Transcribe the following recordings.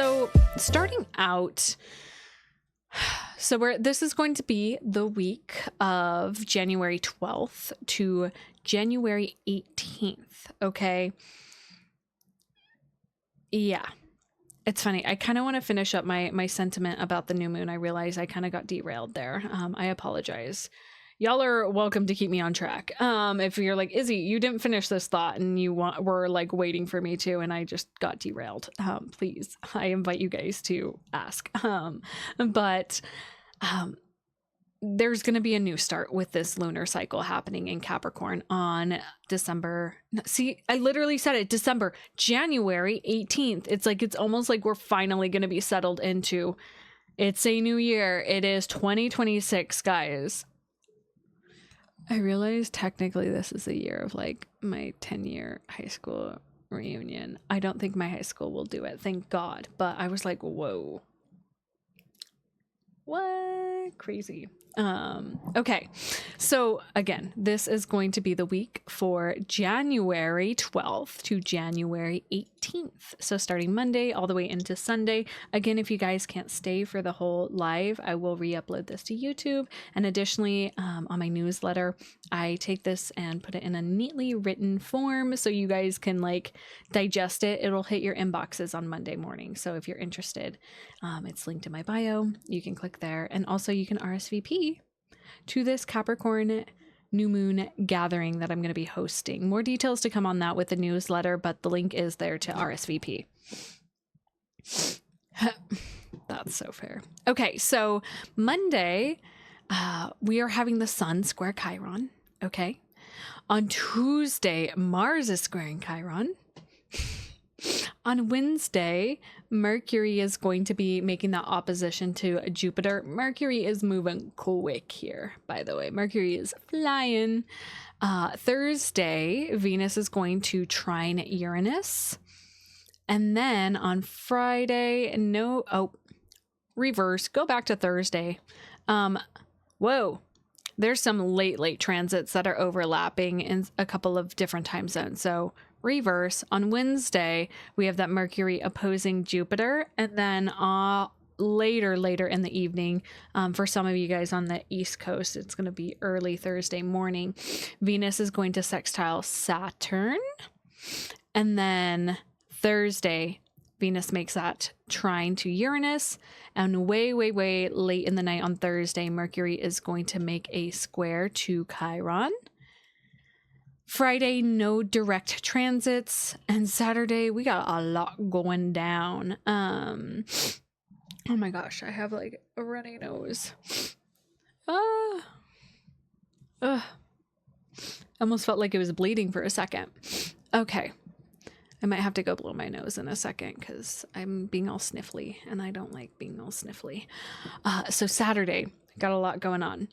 So starting out, this is going to be the week of January 12th to January 18th. Okay. Yeah. It's funny. I kind of want to finish up my sentiment about the new moon. I realize I kind of got derailed there. I apologize. Y'all are welcome to keep me on track. If you're like, Izzy, you didn't finish this thought and were like waiting for me to, and I just got derailed. Please, I invite you guys to ask. But there's going to be a new start with this lunar cycle happening in Capricorn on December. See, I literally said it, January 18th. It's almost like we're finally going to be settled into, it's a new year. It is 2026, guys. I realize technically this is the year of like my 10-year high school reunion. I don't think my high school will do it, thank God. But I was like, whoa. What? Crazy. Okay. So again, this is going to be the week for January 12th to January 18th. So starting Monday all the way into Sunday. Again, if you guys can't stay for the whole live, I will re-upload this to YouTube. And additionally, on my newsletter, I take this and put it in a neatly written form so you guys can like digest it. It'll hit your inboxes on Monday morning. So if you're interested, it's linked in my bio. You can click there. And also you can RSVP to this Capricorn New Moon gathering that I'm going to be hosting. More details to come on that with the newsletter, but the link is there to RSVP. That's so fair. Okay, so Monday, we are having the Sun square Chiron. Okay. On Tuesday, Mars is squaring Chiron. On Wednesday, Mercury is going to be making that opposition to Jupiter. Mercury is moving quick here, by the way. Mercury is flying. Thursday, Venus is going to trine Uranus. And then on Friday, reverse, go back to Thursday. Whoa. There's some late transits that are overlapping in a couple of different time zones. So reverse, on Wednesday, we have that Mercury opposing Jupiter. And then later in the evening, for some of you guys on the East Coast, it's going to be early Thursday morning. Venus is going to sextile Saturn. And then Thursday, Venus makes that trine to Uranus, and way late in the night on Thursday, Mercury is going to make a square to Chiron. Friday, no direct transits, and Saturday, we got a lot going down. Oh my gosh, I have like a runny nose. Almost felt like it was bleeding for a second. Okay. I might have to go blow my nose in a second because I'm being all sniffly and I don't like being all sniffly. So Saturday, got a lot going on.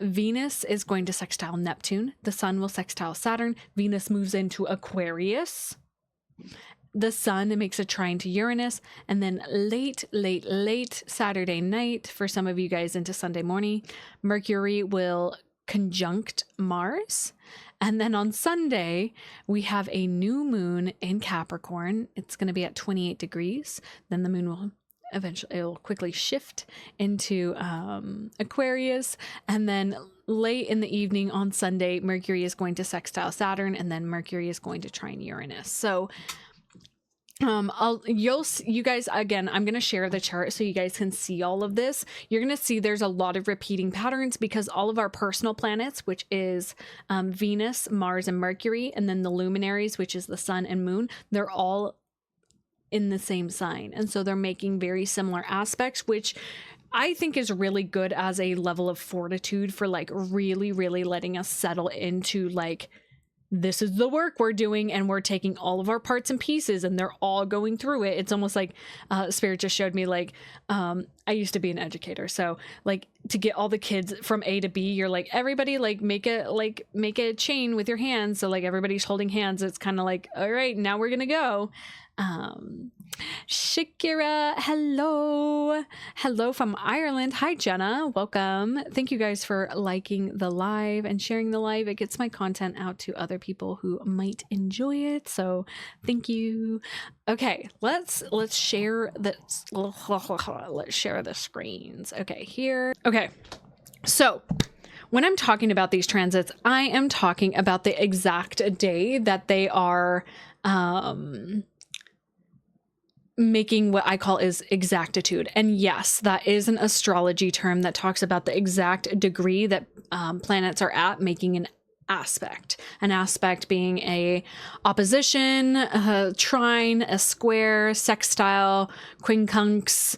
Venus is going to sextile Neptune. The Sun will sextile Saturn. Venus moves into Aquarius. The Sun makes a trine to Uranus. And then late Saturday night, for some of you guys into Sunday morning, Mercury will conjunct Mars. And then on Sunday, we have a new moon in Capricorn. It's going to be at 28 degrees. Then the moon will it'll quickly shift into Aquarius. And then late in the evening on Sunday, Mercury is going to sextile Saturn, and then Mercury is going to trine Uranus. So you guys, again, I'm going to share the chart so you guys can see all of this. You're going to see there's a lot of repeating patterns because all of our personal planets, which is Venus, Mars, and Mercury, and then the luminaries, which is the Sun and Moon, they're all in the same sign. And so they're making very similar aspects, which I think is really good as a level of fortitude for like really letting us settle into like, this is the work we're doing and we're taking all of our parts and pieces and they're all going through it. It's almost like Spirit just showed me like I used to be an educator. So like to get all the kids from A to B, you're like, everybody like make a chain with your hands. So like everybody's holding hands. It's kind of like, all right, now we're going to go. Shakira, hello from Ireland. Hi Jenna, welcome. Thank you guys for liking the live and sharing the live. It gets my content out to other people who might enjoy it, so thank you. Okay, let's share this. Let's share the screens. Okay, here. Okay, so when I'm talking about these transits, I am talking about the exact day that they are making what I call is exactitude. And yes, that is an astrology term that talks about the exact degree that planets are at making an aspect. An aspect being a opposition, a trine, a square, sextile, quincunx.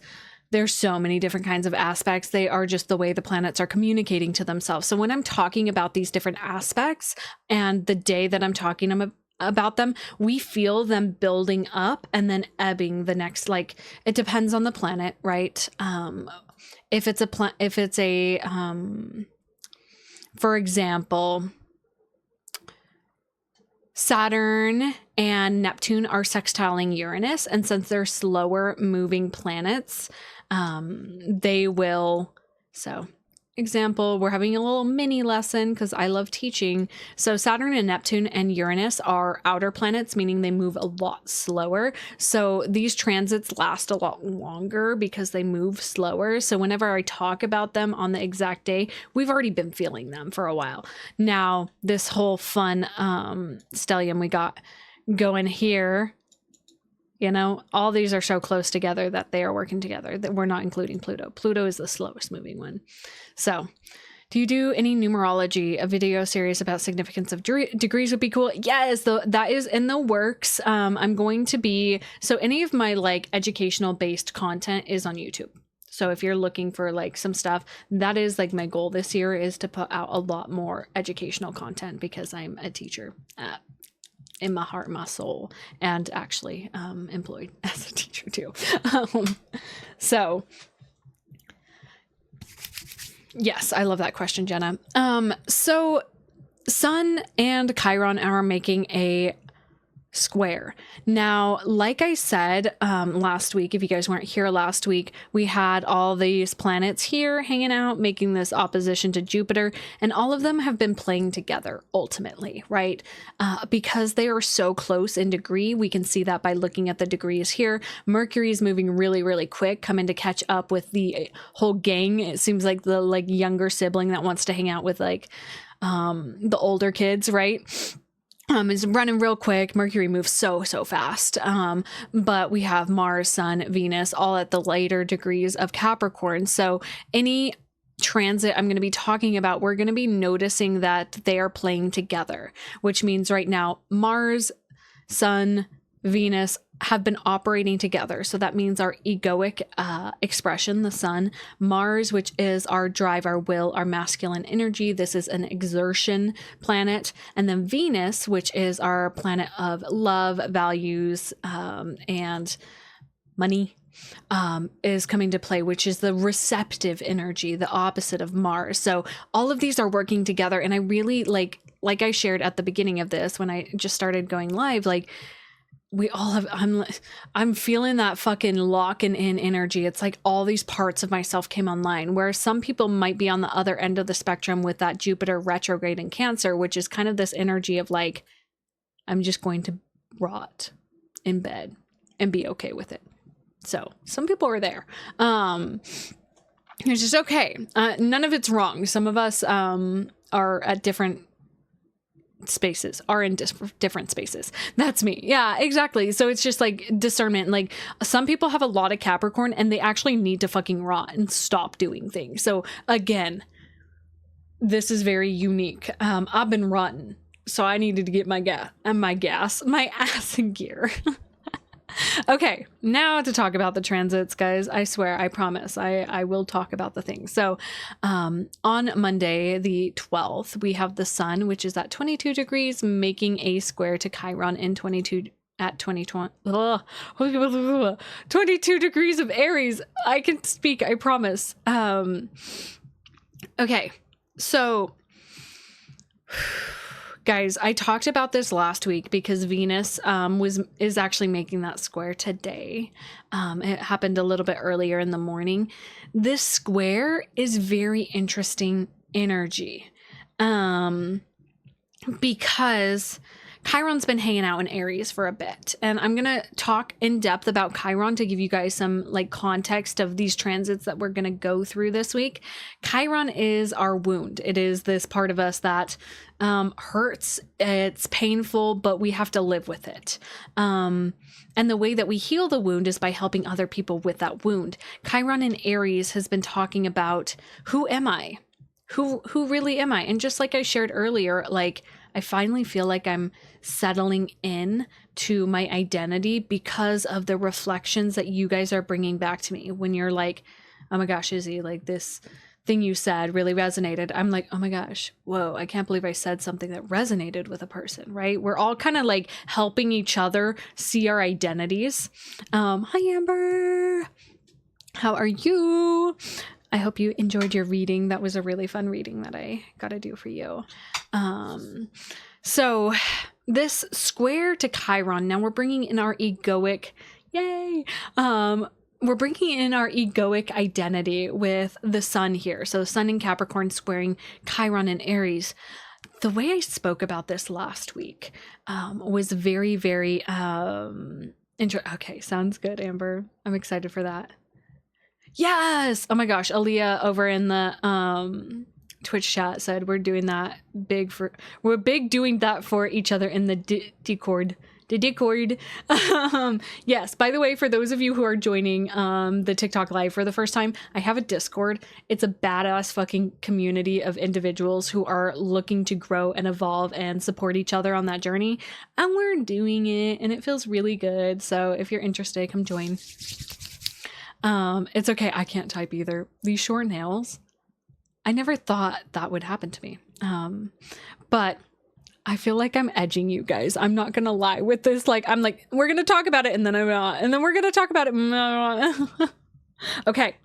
There's so many different kinds of aspects. They are just the way the planets are communicating to themselves. So when I'm talking about these different aspects and the day that I'm talking about them, we feel them building up and then ebbing the next, like, it depends on the planet, right? If it's for example, Saturn and Neptune are sextiling Uranus, and since they're slower moving planets, they will, so example, we're having a little mini lesson because I love teaching. So Saturn and Neptune and Uranus are outer planets, meaning they move a lot slower. So these transits last a lot longer because they move slower. So whenever I talk about them on the exact day, we've already been feeling them for a while. Now, this whole fun stellium we got going here, you know, all these are so close together that they are working together, that we're not including Pluto. Pluto is the slowest moving one. So do you do any numerology? A video series about significance of degrees would be cool. Yes, that is in the works. I'm going to be, so any of my like educational based content is on YouTube. So if you're looking for like some stuff, that is like my goal this year, is to put out a lot more educational content because I'm a teacher in my heart, my soul, and actually employed as a teacher too. So yes, I love that question, Jenna. So Sun and Chiron are making a square. Now, like I said last week, if you guys weren't here last week, we had all these planets here hanging out, making this opposition to Jupiter, and all of them have been playing together ultimately, right? Because they are so close in degree. We can see that by looking at the degrees here. Mercury is moving really, really quick, coming to catch up with the whole gang. It seems like the like younger sibling that wants to hang out with like the older kids, right? Is running real quick. Mercury moves so fast. But we have Mars, Sun, Venus, all at the later degrees of Capricorn. So any transit I'm going to be talking about, we're going to be noticing that they are playing together, which means right now Mars, Sun, Venus have been operating together. So that means our egoic expression, the sun, Mars, which is our drive, our will, our masculine energy. This is an exertion planet. And then Venus, which is our planet of love, values, and money, is coming to play, which is the receptive energy, the opposite of Mars. So all of these are working together. And I really like I shared at the beginning of this, when I just started going live, like, we all have, I'm feeling that fucking locking in energy. It's like all these parts of myself came online, where some people might be on the other end of the spectrum with that Jupiter retrograde in Cancer, which is kind of this energy of like, I'm just going to rot in bed and be okay with it. So some people are there. It's just okay. None of it's wrong. Some of us are at different spaces, are in different spaces. That's me. Yeah, exactly. So it's just like discernment. Like some people have a lot of Capricorn and they actually need to fucking rot and stop doing things. So again, this is very unique. I've been rotten, so I needed to get my ass in gear. Okay, now to talk about the transits, guys. I swear, I promise, I will talk about the things. So on Monday, the 12th, we have the sun, which is at 22 degrees, making a square to Chiron in 22 degrees of Aries. I can speak, I promise. Okay, so guys, I talked about this last week because Venus is actually making that square today. It happened a little bit earlier in the morning. This square is very interesting energy because Chiron's been hanging out in Aries for a bit, and I'm gonna talk in depth about Chiron to give you guys some like context of these transits that we're gonna go through this week. Chiron is our wound. It is this part of us that hurts. It's painful, but we have to live with it. And the way that we heal the wound is by helping other people with that wound. Chiron in Aries has been talking about, who am I? Who really am I? And just like I shared earlier, like I finally feel like I'm settling in to my identity because of the reflections that you guys are bringing back to me. When you're like, oh my gosh, Izzy, like this thing you said really resonated. I'm like, oh my gosh, whoa, I can't believe I said something that resonated with a person, right? We're all kind of like helping each other see our identities. Hi, Amber. How are you? I hope you enjoyed your reading. That was a really fun reading that I got to do for you. So this square to Chiron, now we're bringing in our egoic, yay. We're bringing in our egoic identity with the sun here. So sun in Capricorn squaring Chiron in Aries. The way I spoke about this last week was very, very okay, sounds good, Amber. I'm excited for that. Yes! Oh my gosh, Aaliyah over in the Twitch chat said we're doing that we're big doing that for each other in the Discord. The Discord. Yes, by the way, for those of you who are joining the TikTok live for the first time, I have a Discord. It's a badass fucking community of individuals who are looking to grow and evolve and support each other on that journey. And we're doing it and it feels really good. So if you're interested, come join. It's okay. I can't type either. These short nails, I never thought that would happen to me. But I feel like I'm edging you guys. I'm not going to lie with this. Like, I'm like, we're going to talk about it and then I'm not, and then we're going to talk about it. Okay.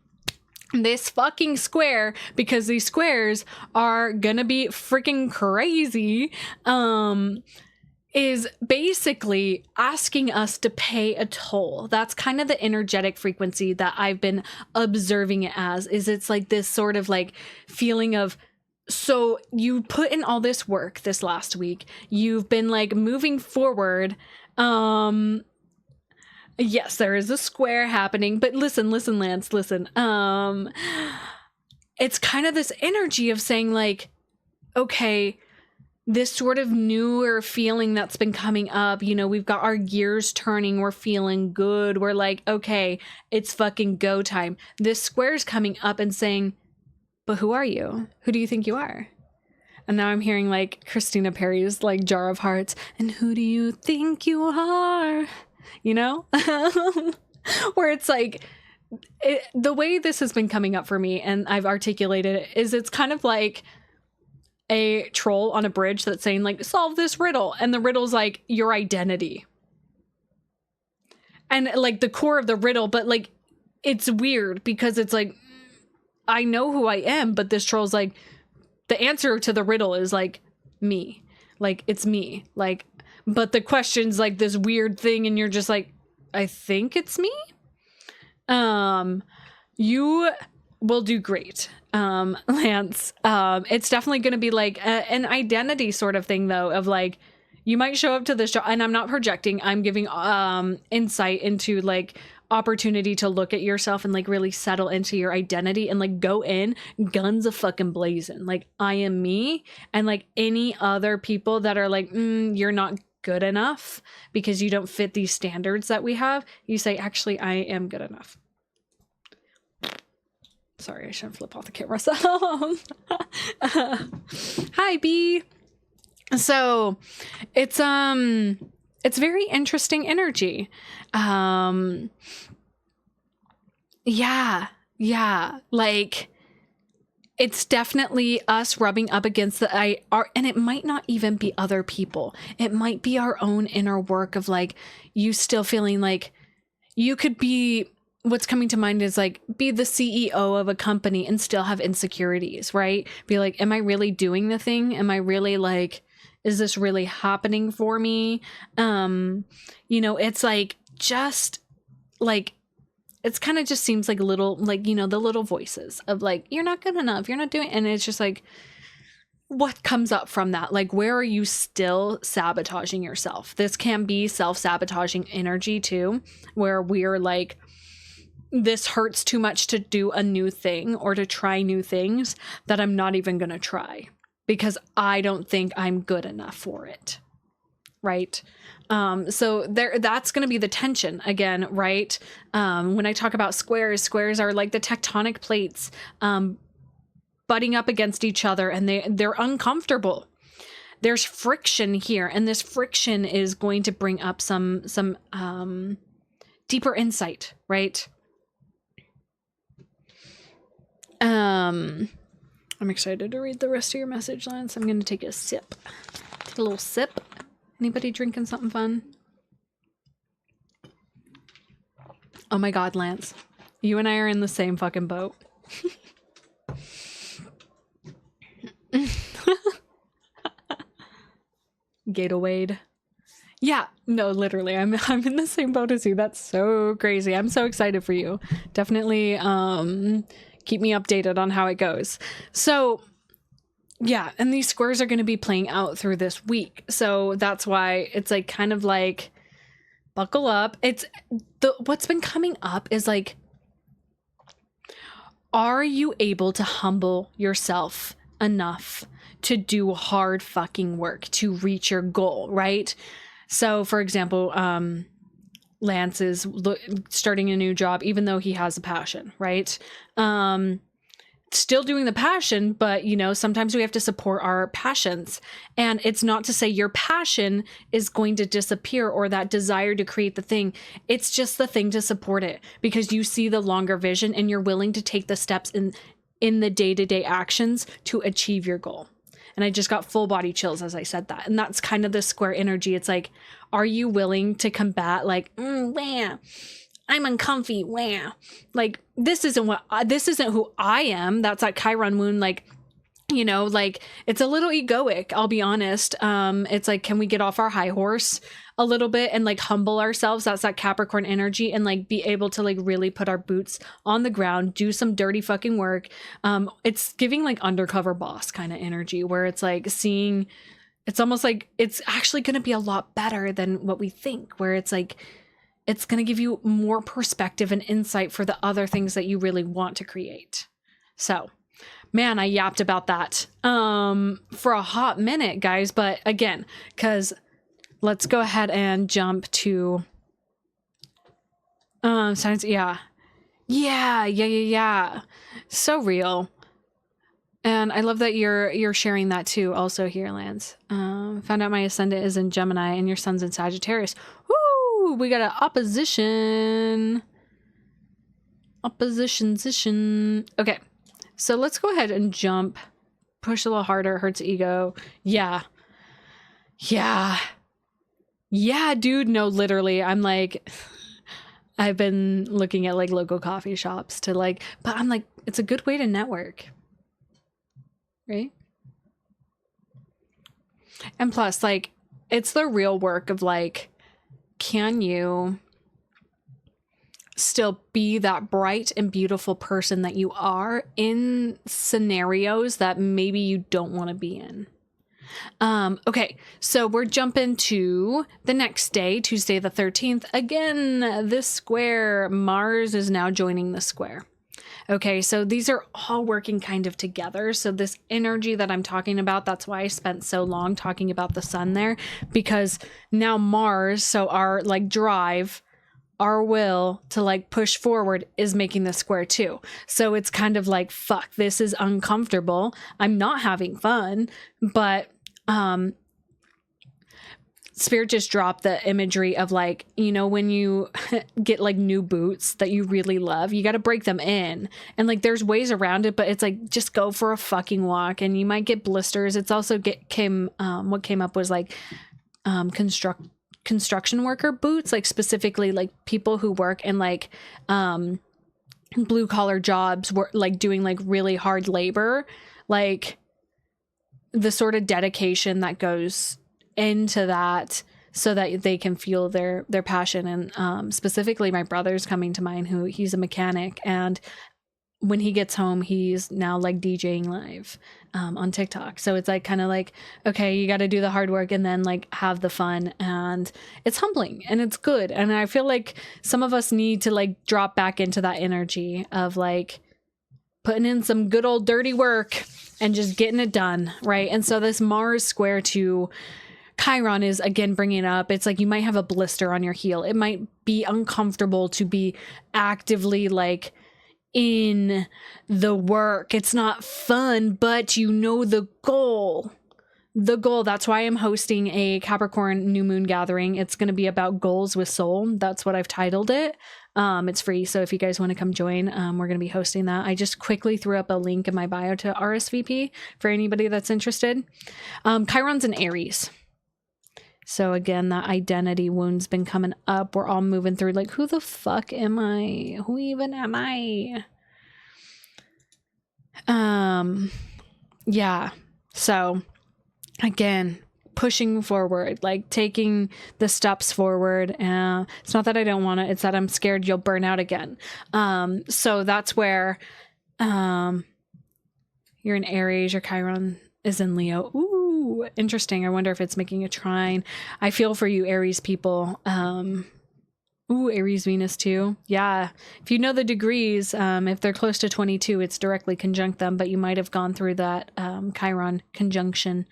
This fucking square, because these squares are going to be freaking crazy. Is basically asking us to pay a toll. That's kind of the energetic frequency that I've been observing it as, is it's like this sort of like feeling of, so you put in all this work this last week, you've been like moving forward. Yes, there is a square happening, but listen, Lance, listen. It's kind of this energy of saying like, okay, this sort of newer feeling that's been coming up, you know, we've got our gears turning, we're feeling good, we're like, okay, it's fucking go time. This square's coming up and saying, but who are you? Who do you think you are? And now I'm hearing like Christina Perry's like Jar of Hearts, and who do you think you are? You know? Where it's like, the way this has been coming up for me, and I've articulated it, is it's kind of like a troll on a bridge that's saying like, solve this riddle, and the riddle's like your identity and like the core of the riddle, but like it's weird because it's like, I know who I am, but this troll's like, the answer to the riddle is like me, like it's me, like, but the question's like this weird thing and you're just like, I think it's me. You will do great, Lance. It's definitely going to be like an identity sort of thing though, of like, you might show up to this job, and I'm not projecting, I'm giving insight into like opportunity to look at yourself and like really settle into your identity and like go in guns a fucking blazing, like I am me. And like any other people that are like, you're not good enough because you don't fit these standards that we have, you say, actually, I am good enough. Sorry, I shouldn't flip off the camera. So, hi, B. So, it's very interesting energy. Yeah, like it's definitely us rubbing up against and it might not even be other people. It might be our own inner work of like, you still feeling like you could be what's coming to mind is like, be the CEO of a company and still have insecurities, right? Be like, am I really doing the thing? Am I really like, is this really happening for me? You know, it's like, just like, it's kind of just seems like little, like, you know, the little voices of like, you're not good enough, you're not doing, and it's just like, what comes up from that? Like, where are you still sabotaging yourself? This can be self-sabotaging energy too, where we're like, this hurts too much to do a new thing or to try new things that I'm not even going to try because I don't think I'm good enough for it. Right. So that's going to be the tension again, right? When I talk about squares are like the tectonic plates, butting up against each other, and they're uncomfortable. There's friction here, and this friction is going to bring up some deeper insight, right? I'm excited to read the rest of your message, Lance. I'm going to take a sip. Take a little sip. Anybody drinking something fun? Oh my God, Lance. You and I are in the same fucking boat. Gatorade. Yeah, no, literally, I'm in the same boat as you. That's so crazy. I'm so excited for you. Definitely keep me updated on how it goes. So yeah, and these squares are going to be playing out through this week. So that's why it's like kind of like buckle up. It's what's been coming up is like, are you able to humble yourself enough to do hard fucking work to reach your goal, right? So for example, Lance is starting a new job, even though he has a passion, right? Still doing the passion, but you know, sometimes we have to support our passions. And it's not to say your passion is going to disappear or that desire to create the thing. It's just the thing to support it because you see the longer vision and you're willing to take the steps in the day-to-day actions to achieve your goal. And I just got full body chills as I said that. And that's kind of the square energy. It's like, are you willing to combat like, wah, I'm uncomfy, wah. Like, this isn't who I am. That's that Chiron moon. Like, you know, like it's a little egoic, I'll be honest. It's like, can we get off our high horse a little bit and like humble ourselves? That's that Capricorn energy, and like be able to like really put our boots on the ground, do some dirty fucking work. It's giving like undercover boss kind of energy where it's like seeing, it's almost like it's actually going to be a lot better than what we think, where it's like, it's going to give you more perspective and insight for the other things that you really want to create. So, man, I yapped about that for a hot minute, guys. But again, because let's go ahead and jump to science. Yeah. So real. And I love that you're sharing that too. Also here, Lance. Found out my ascendant is in Gemini and your sun's in Sagittarius. Woo! We got an opposition. Okay. So let's go ahead and jump. Push a little harder. Hurts ego. Yeah, dude. No, literally. I'm like, I've been looking at like local coffee shops to like, but I'm like, it's a good way to network. Right? And plus, like, it's the real work of like, can you still be that bright and beautiful person that you are in scenarios that maybe you don't want to be in? Okay, so we're jumping to the next day, Tuesday the 13th. Again, this square, Mars is now joining the square. Okay, so these are all working kind of together. So this energy that I'm talking about, that's why I spent so long talking about the sun there, because now Mars, so our like drive, our will to like push forward is making the square too. So it's kind of like, fuck, this is uncomfortable. I'm not having fun, but Spirit just dropped the imagery of like, you know, when you get like new boots that you really love, you got to break them in, and like there's ways around it, but it's like just go for a fucking walk and you might get blisters. It's also what came up was like construction worker boots, like specifically like people who work in like blue collar jobs, were like doing like really hard labor, like the sort of dedication that goes into that so that they can feel their passion. And specifically my brother's coming to mind, who he's a mechanic, and when he gets home, he's now like DJing live on TikTok. So it's like kind of like, okay, you got to do the hard work and then like have the fun, and it's humbling and it's good. And I feel like some of us need to like drop back into that energy of like putting in some good old dirty work and just getting it done, right? And so this Mars square to Chiron is again bringing up, it's like you might have a blister on your heel. It might be uncomfortable to be actively like in the work. It's not fun, but you know the goal. That's why I'm hosting a Capricorn New Moon gathering. It's going to be about goals with soul. That's what I've titled it. It's free, so if you guys want to come join, we're going to be hosting that. I just quickly threw up a link in my bio to RSVP for anybody that's interested. Chiron's in Aries. So again, that identity wound's been coming up. We're all moving through like, who the fuck am I? Who even am I? Yeah. So again, pushing forward, like taking the steps forward. It's not that I don't want it. It's that I'm scared you'll burn out again. So that's where, you're in Aries, your Chiron is in Leo. Ooh, interesting. I wonder if it's making a trine. I feel for you, Aries people. Ooh, Aries Venus too. Yeah. If you know the degrees, if they're close to 22, it's directly conjunct them, but you might have gone through that Chiron conjunction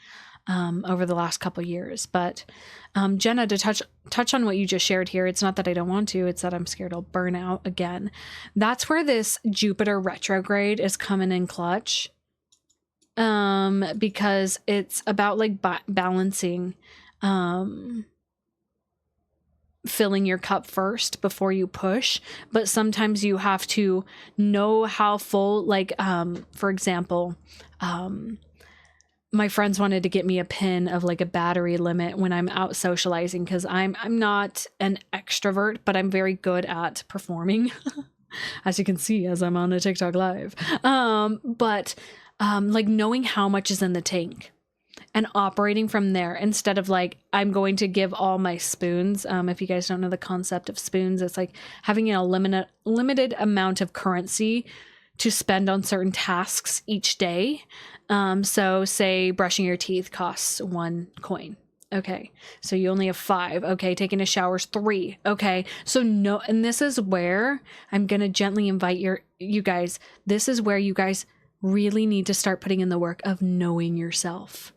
over the last couple years. But Jenna, to touch on what you just shared here, it's not that I don't want to, it's that I'm scared I'll burn out again. That's where this Jupiter retrograde is coming in clutch. Because it's about like balancing, filling your cup first before you push. But sometimes you have to know how full, like, for example, my friends wanted to get me a pin of like a battery limit when I'm out socializing, because I'm not an extrovert, but I'm very good at performing, as you can see as I'm on a TikTok live. But like knowing how much is in the tank and operating from there, instead of like, I'm going to give all my spoons. If you guys don't know the concept of spoons, it's like having a limited amount of currency to spend on certain tasks each day. So say brushing your teeth costs 1 coin. Okay. So you only have 5. Okay. Taking a shower's 3. Okay. So no, and this is where I'm going to gently invite you guys. This is where you guys really need to start putting in the work of knowing yourself.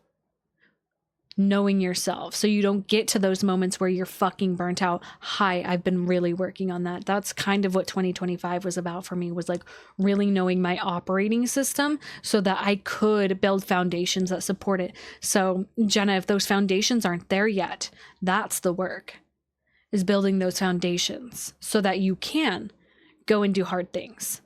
Knowing yourself, so you don't get to those moments where you're fucking burnt out. Hi, I've been really working on that. That's kind of what 2025 was about for me, was like really knowing my operating system so that I could build foundations that support it. So Jenna, if those foundations aren't there yet, that's the work, is building those foundations so that you can go and do hard things.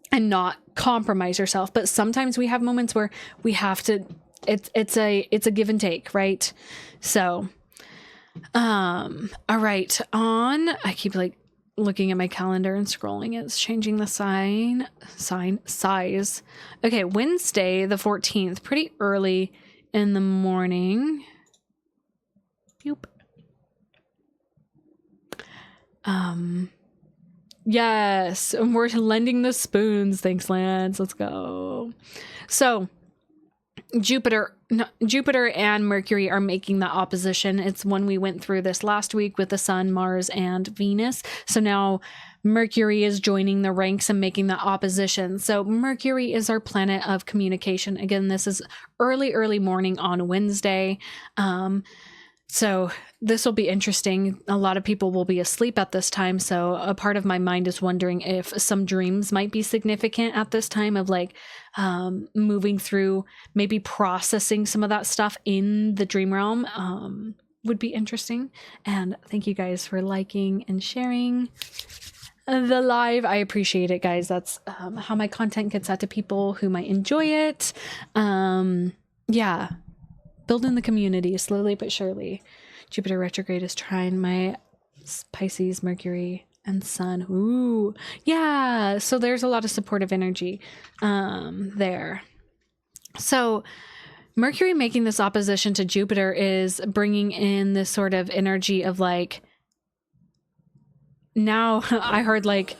And not compromise yourself. But sometimes we have moments where we have to, it's a give and take, right? So, all right, I keep like looking at my calendar and scrolling. It's changing the size. Okay. Wednesday, the 14th, pretty early in the morning. Boop. Yes, and we're lending the spoons. Thanks, Lance. Let's go. So Jupiter and Mercury are making the opposition. It's when we went through this last week with the Sun, Mars, and Venus. So now Mercury is joining the ranks and making the opposition. So Mercury is our planet of communication. Again, this is early morning on Wednesday. So this will be interesting. A lot of people will be asleep at this time. So a part of my mind is wondering if some dreams might be significant at this time, of like moving through, maybe processing some of that stuff in the dream realm would be interesting. And thank you guys for liking and sharing the live. I appreciate it, guys. That's how my content gets out to people who might enjoy it. Yeah. Building the community slowly but surely. Jupiter retrograde is trine my Pisces, Mercury, and Sun. Ooh, yeah. So there's a lot of supportive energy there. So Mercury making this opposition to Jupiter is bringing in this sort of energy of like, now I heard like,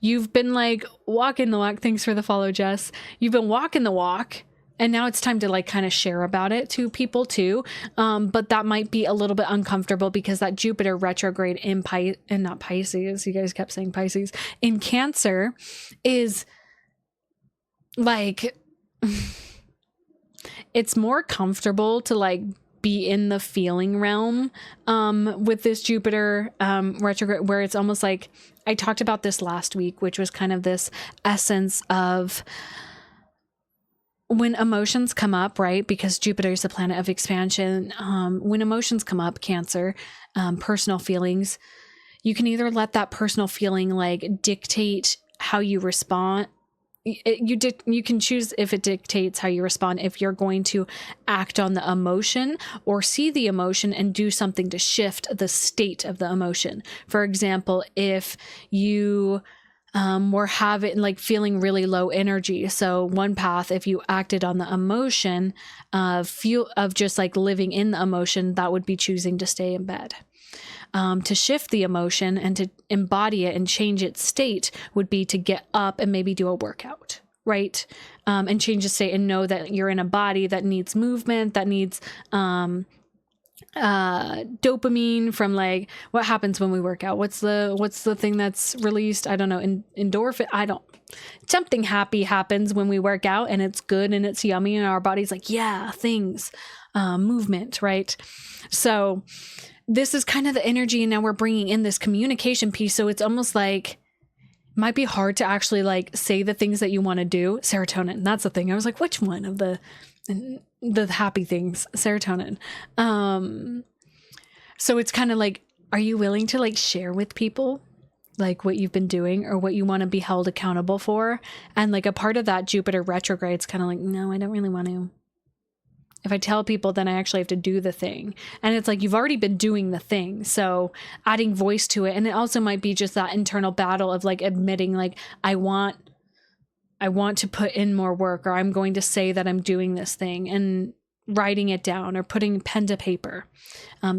you've been like walking the walk. Thanks for the follow, Jess. You've been walking the walk. And now it's time to like kind of share about it to people too. But that might be a little bit uncomfortable because that Jupiter retrograde in not Pisces, you guys kept saying Pisces, in Cancer is like, it's more comfortable to like be in the feeling realm with this Jupiter retrograde, where it's almost like, I talked about this last week, which was kind of this essence of when emotions come up, right? Because Jupiter is the planet of expansion. When emotions come up, Cancer, personal feelings, you can either let that personal feeling like dictate how you respond. You can choose if it dictates how you respond, if you're going to act on the emotion or see the emotion and do something to shift the state of the emotion. For example, if you were having like feeling really low energy. So one path, if you acted on the emotion of just like living in the emotion, that would be choosing to stay in bed. To shift the emotion and to embody it and change its state would be to get up and maybe do a workout, right? And change the state and know that you're in a body that needs movement, that needs dopamine from like what happens when we work out. What's the thing that's released? I don't know. Endorphin. Something happy happens when we work out and it's good and it's yummy and our body's like, yeah, things, movement, right? So this is kind of the energy, and now we're bringing in this communication piece. So it's almost like it might be hard to actually like say the things that you want to do. Serotonin, that's the thing. I was like, which one of the happy things? Serotonin. So it's kind of like, are you willing to like share with people like what you've been doing or what you want to be held accountable for? And like a part of that Jupiter retrograde is kind of like, no, I don't really want to. If I tell people, then I actually have to do the thing. And it's like, you've already been doing the thing. So adding voice to it. And it also might be just that internal battle of like admitting like, I want to put in more work, or I'm going to say that I'm doing this thing, and writing it down or putting pen to paper.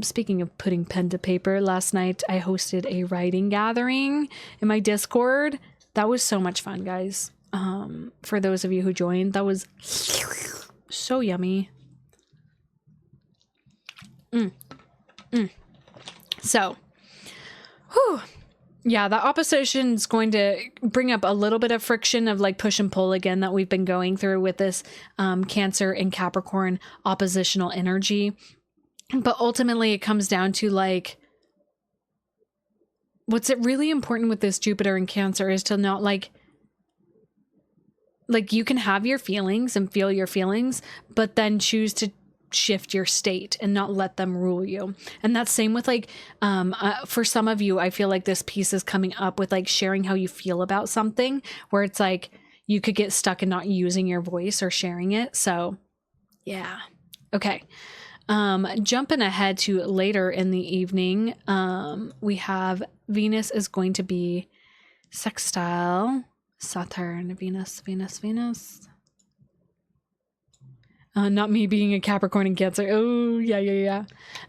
Speaking of putting pen to paper, last night I hosted a writing gathering in my Discord. That was so much fun, guys. For those of you who joined, that was so yummy. So, whew. Yeah, the opposition is going to bring up a little bit of friction of like push and pull again that we've been going through with this Cancer and Capricorn oppositional energy. But ultimately it comes down to like, what's it really important with this Jupiter and Cancer is to not like you can have your feelings and feel your feelings, but then choose to shift your state and not let them rule you. And that's same with like for some of you, I feel like this piece is coming up with like sharing how you feel about something, where it's like you could get stuck in not using your voice or sharing it. So yeah. Okay. Jumping ahead to later in the evening, we have Venus is going to be sextile Saturn, Venus. Not me being a Capricorn and Cancer. Oh, yeah.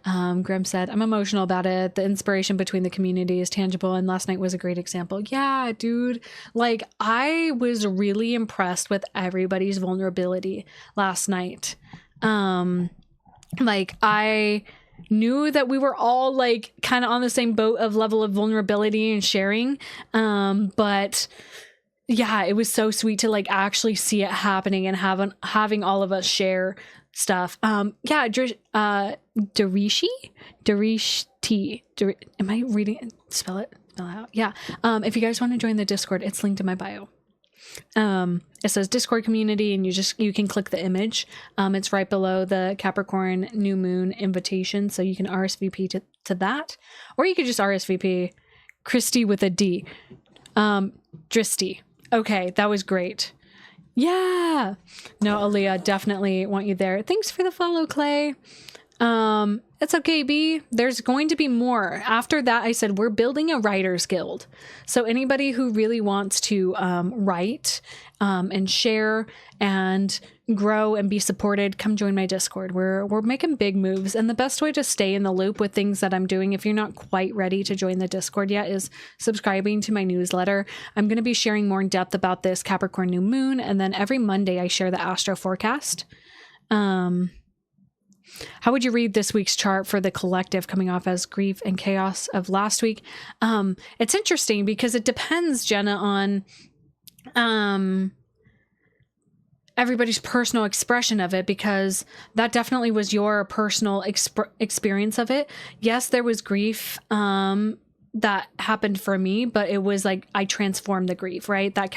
Graham said, I'm emotional about it. The inspiration between the community is tangible, and last night was a great example. Yeah, dude. Like, I was really impressed with everybody's vulnerability last night. Like, I knew that we were all, like, kind of on the same boat of level of vulnerability and sharing. But yeah, it was so sweet to like actually see it happening and having all of us share stuff. Yeah, Darishi, am I reading it? Spell it out. Yeah. If you guys want to join the Discord, it's linked in my bio. It says Discord community, and you can click the image. It's right below the Capricorn New Moon invitation, so you can RSVP to that, or you could just RSVP Christy with a D. Dristy. Okay, that was great. Yeah. No, Aaliyah, definitely want you there. Thanks for the follow, Clay. It's okay, B. There's going to be more. After that, I said, we're building a writers guild. So anybody who really wants to write and share and grow and be supported, come join my Discord. We're making big moves. And the best way to stay in the loop with things that I'm doing, if you're not quite ready to join the Discord yet, is subscribing to my newsletter. I'm going to be sharing more in depth about this Capricorn New Moon. And then every Monday I share the Astro forecast. How would you read this week's chart for the collective coming off as grief and chaos of last week? It's interesting because it depends, Jenna, on everybody's personal expression of it, because that definitely was your personal experience of it. Yes, there was grief that happened for me, but it was like I transformed the grief, right? That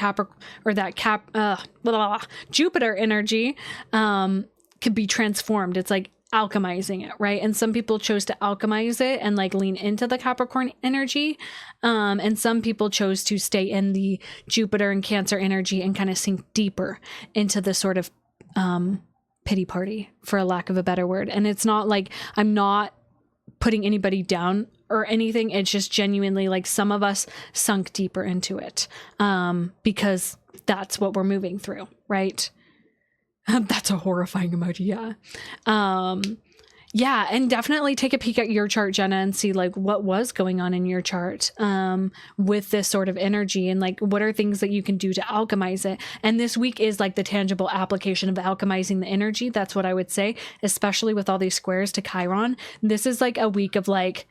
Jupiter energy could be transformed. It's like alchemizing it, right? And some people chose to alchemize it and like lean into the Capricorn energy, and some people chose to stay in the Jupiter and Cancer energy and kind of sink deeper into the sort of pity party, for a lack of a better word. And it's not like I'm not putting anybody down or anything. It's just genuinely like some of us sunk deeper into it because that's what we're moving through, right? That's a horrifying emoji. Yeah. And definitely take a peek at your chart, Jenna, and see like what was going on in your chart with this sort of energy, and like what are things that you can do to alchemize it. And this week is like the tangible application of alchemizing the energy. That's what I would say, especially with all these squares to Chiron. This is like a week of like,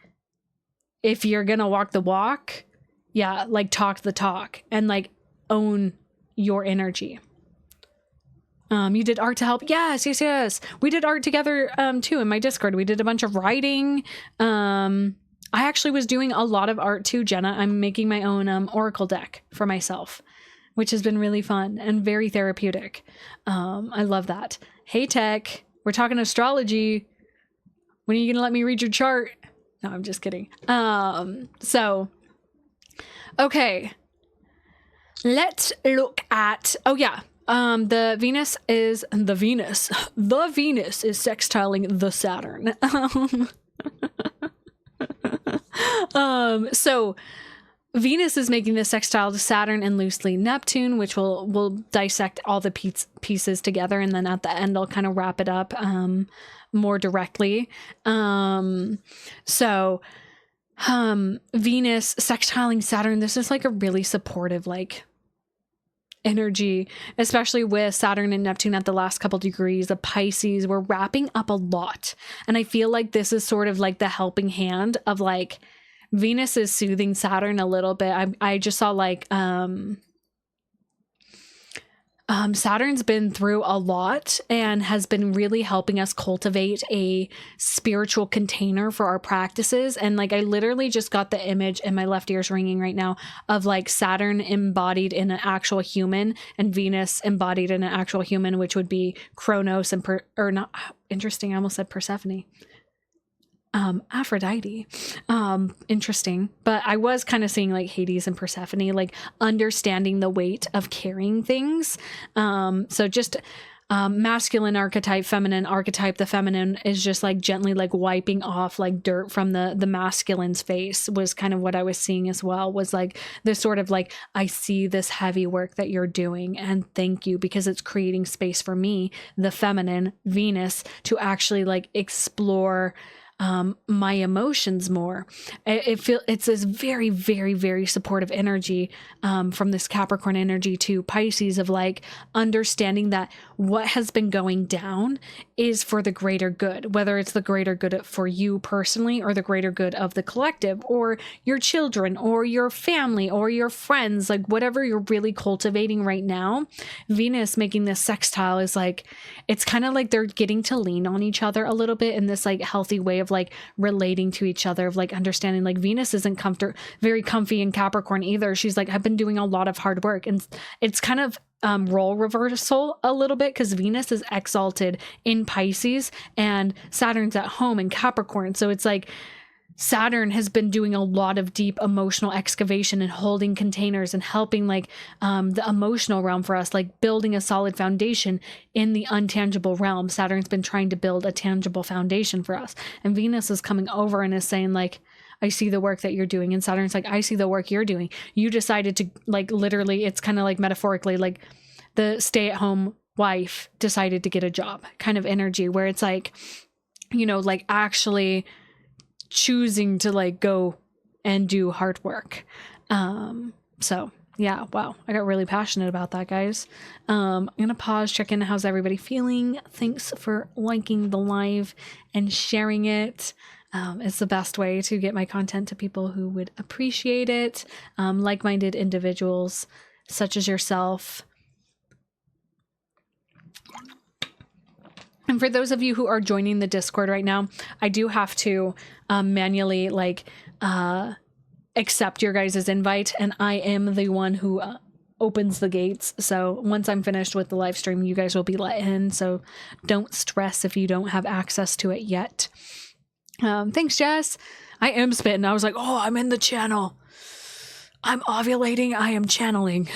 if you're going to walk the walk, yeah, like talk the talk and like own your energy. You did art to help. Yes. We did art together, too, in my Discord. We did a bunch of writing. I actually was doing a lot of art too, Jenna. I'm making my own, Oracle deck for myself, which has been really fun and very therapeutic. I love that. Hey, Tech, we're talking astrology. When are you going to let me read your chart? No, I'm just kidding. Okay. Let's look at, the Venus is sextiling the Saturn. So Venus is making this sextile to Saturn and loosely Neptune, which we'll dissect all the pieces together, and then at the end I'll kind of wrap it up more directly. Venus sextiling Saturn, this is like a really supportive like energy, especially with Saturn and Neptune at the last couple degrees of Pisces. We're wrapping up a lot, and I feel like this is sort of like the helping hand of like Venus is soothing Saturn a little bit. I just saw like Saturn's been through a lot and has been really helping us cultivate a spiritual container for our practices. And like, I literally just got the image, and my left ear's ringing right now, of like Saturn embodied in an actual human and Venus embodied in an actual human, which would be Kronos and interesting. I almost said Persephone. Aphrodite. Interesting. But I was kind of seeing like Hades and Persephone, like understanding the weight of carrying things. So just masculine archetype, feminine archetype. The feminine is just like gently like wiping off like dirt from the masculine's face, was kind of what I was seeing as well, was like this sort of like, I see this heavy work that you're doing and thank you, because it's creating space for me, the feminine Venus, to actually like explore my emotions more. It's this very, very, very supportive energy from this Capricorn energy to Pisces, of like understanding that what has been going down is for the greater good, whether it's the greater good for you personally or the greater good of the collective or your children or your family or your friends, like whatever you're really cultivating right now. Venus making this sextile is like, it's kind of like they're getting to lean on each other a little bit in this like healthy way of like relating to each other, of like understanding like Venus isn't very comfy in Capricorn either. She's like, I've been doing a lot of hard work, and it's kind of role reversal a little bit, because Venus is exalted in Pisces and Saturn's at home in Capricorn. So it's like Saturn has been doing a lot of deep emotional excavation and holding containers and helping like the emotional realm for us, like building a solid foundation in the untangible realm. Saturn's been trying to build a tangible foundation for us. And Venus is coming over and is saying like, I see the work that you're doing. And Saturn's like, I see the work you're doing. You decided to like, literally, it's kind of like metaphorically, like the stay-at-home wife decided to get a job kind of energy where it's like, you know, like actually choosing to like go and do hard work. So yeah, wow, I got really passionate about that, guys. I'm gonna pause, check in. How's everybody feeling? Thanks for liking the live and sharing it. It's the best way to get my content to people who would appreciate it. Like-minded individuals such as yourself. And for those of you who are joining the Discord right now, I do have to manually like accept your guys' invite, and I am the one who opens the gates. So once I'm finished with the live stream, you guys will be let in. So don't stress if you don't have access to it yet. Thanks, Jess. I am spitting. I was like, oh, I'm in the channel. I'm ovulating. I am channeling.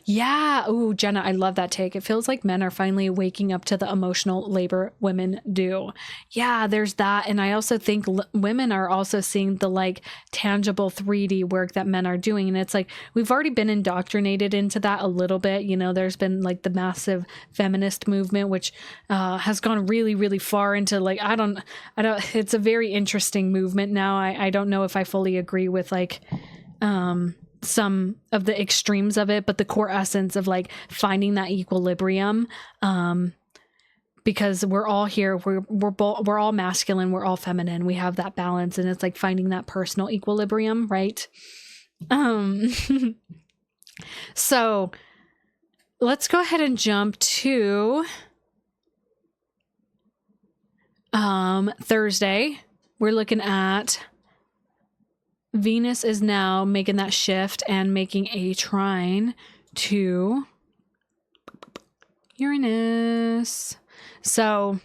Yeah. Oh, Jenna, I love that take. It feels like men are finally waking up to the emotional labor women do. Yeah, there's that. And I also think women are also seeing the like tangible 3D work that men are doing. And it's like, we've already been indoctrinated into that a little bit. You know, there's been like the massive feminist movement, which has gone really, really far into like, I don't, it's a very interesting movement now. I don't know if I fully agree with like, some of the extremes of it, but the core essence of like finding that equilibrium, because we're all here, we're all masculine, we're all feminine, we have that balance, and it's like finding that personal equilibrium, right? So let's go ahead and jump to Thursday. We're looking at Venus is now making that shift and making a trine to Uranus. So,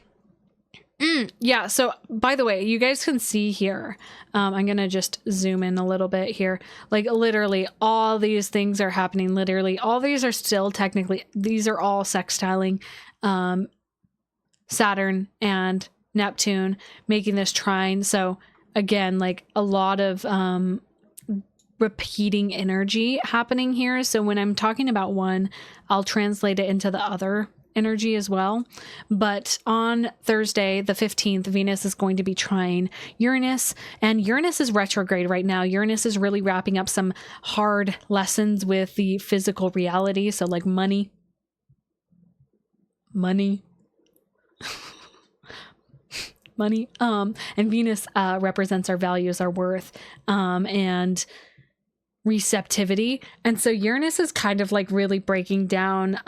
yeah. So, by the way, you guys can see here, I'm going to just zoom in a little bit here. Like, literally, all these things are happening. Literally, all these are still technically, these are all sextiling Saturn and Neptune, making this trine. So, again, like a lot of repeating energy happening here. So when I'm talking about one, I'll translate it into the other energy as well. But on Thursday, the 15th, Venus is going to be trine Uranus, and Uranus is retrograde right now. Uranus is really wrapping up some hard lessons with the physical reality. So like money. Money. And Venus represents our values, our worth, and receptivity. And so Uranus is kind of like really breaking down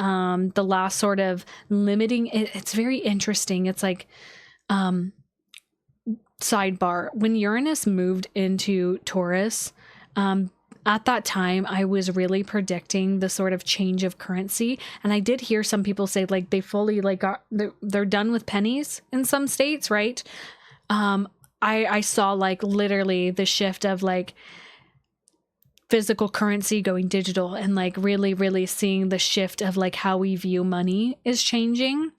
the last sort of limiting. It's very interesting. It's like sidebar. When Uranus moved into Taurus, at that time, I was really predicting the sort of change of currency. And I did hear some people say like they fully like they're done with pennies in some states, right? I saw like literally the shift of like physical currency going digital, and like really, really seeing the shift of like how we view money is changing.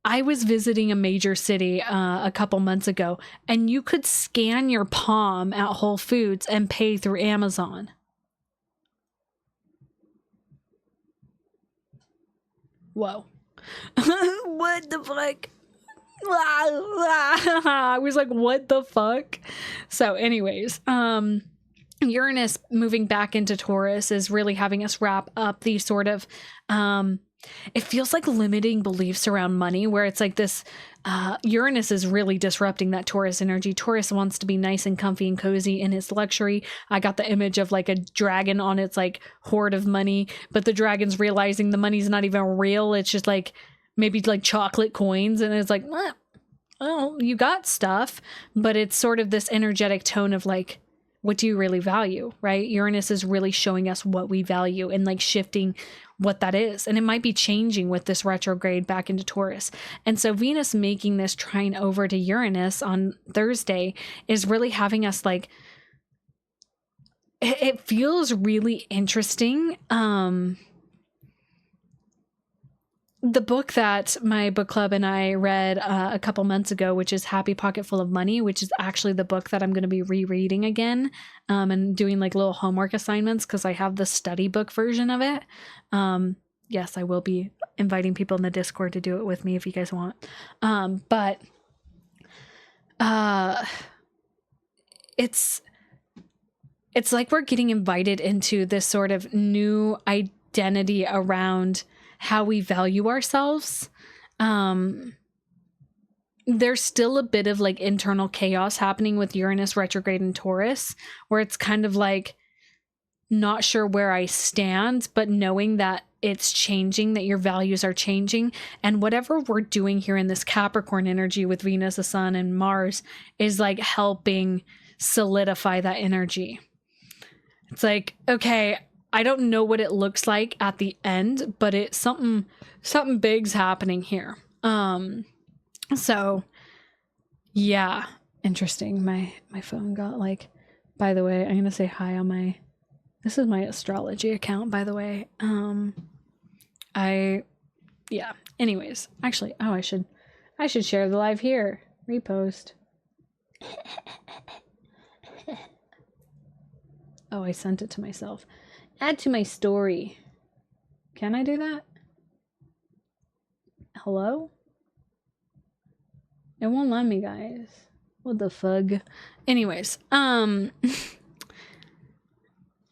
I was visiting a major city a couple months ago, and you could scan your palm at Whole Foods and pay through Amazon. Whoa. What the fuck? I was like, what the fuck? So anyways, Uranus moving back into Taurus is really having us wrap up the sort of it feels like limiting beliefs around money, where it's like this Uranus is really disrupting that Taurus energy. Taurus wants to be nice and comfy and cozy in its luxury. I got the image of like a dragon on its like hoard of money, but the dragon's realizing the money's not even real. It's just like maybe like chocolate coins, and it's like, oh, you got stuff, but it's sort of this energetic tone of like, what do you really value, right? Uranus is really showing us what we value and like shifting what that is. And it might be changing with this retrograde back into Taurus. And so Venus making this trine over to Uranus on Thursday is really having us like, it feels really interesting. The book that my book club and I read a couple months ago, which is Happy Pocket Full of Money, which is actually the book that I'm going to be rereading again, and doing like little homework assignments because I have the study book version of it. Yes, I will be inviting people in the Discord to do it with me if you guys want. But it's like we're getting invited into this sort of new identity around how we value ourselves. There's still a bit of like internal chaos happening with Uranus retrograde in Taurus, where it's kind of like not sure where I stand, but knowing that it's changing, that your values are changing. And whatever we're doing here in this Capricorn energy with Venus, the Sun, and Mars is like helping solidify that energy. It's like, okay, I don't know what it looks like at the end, but it's something big's happening here. So yeah, interesting. My phone got like, by the way, I'm going to say hi on this is my astrology account, by the way. Yeah, anyways, actually, I should share the live here. Repost. Oh, I sent it to myself. Add to my story. Can I do that? Hello? It won't let me, guys. What the fug? Anyways,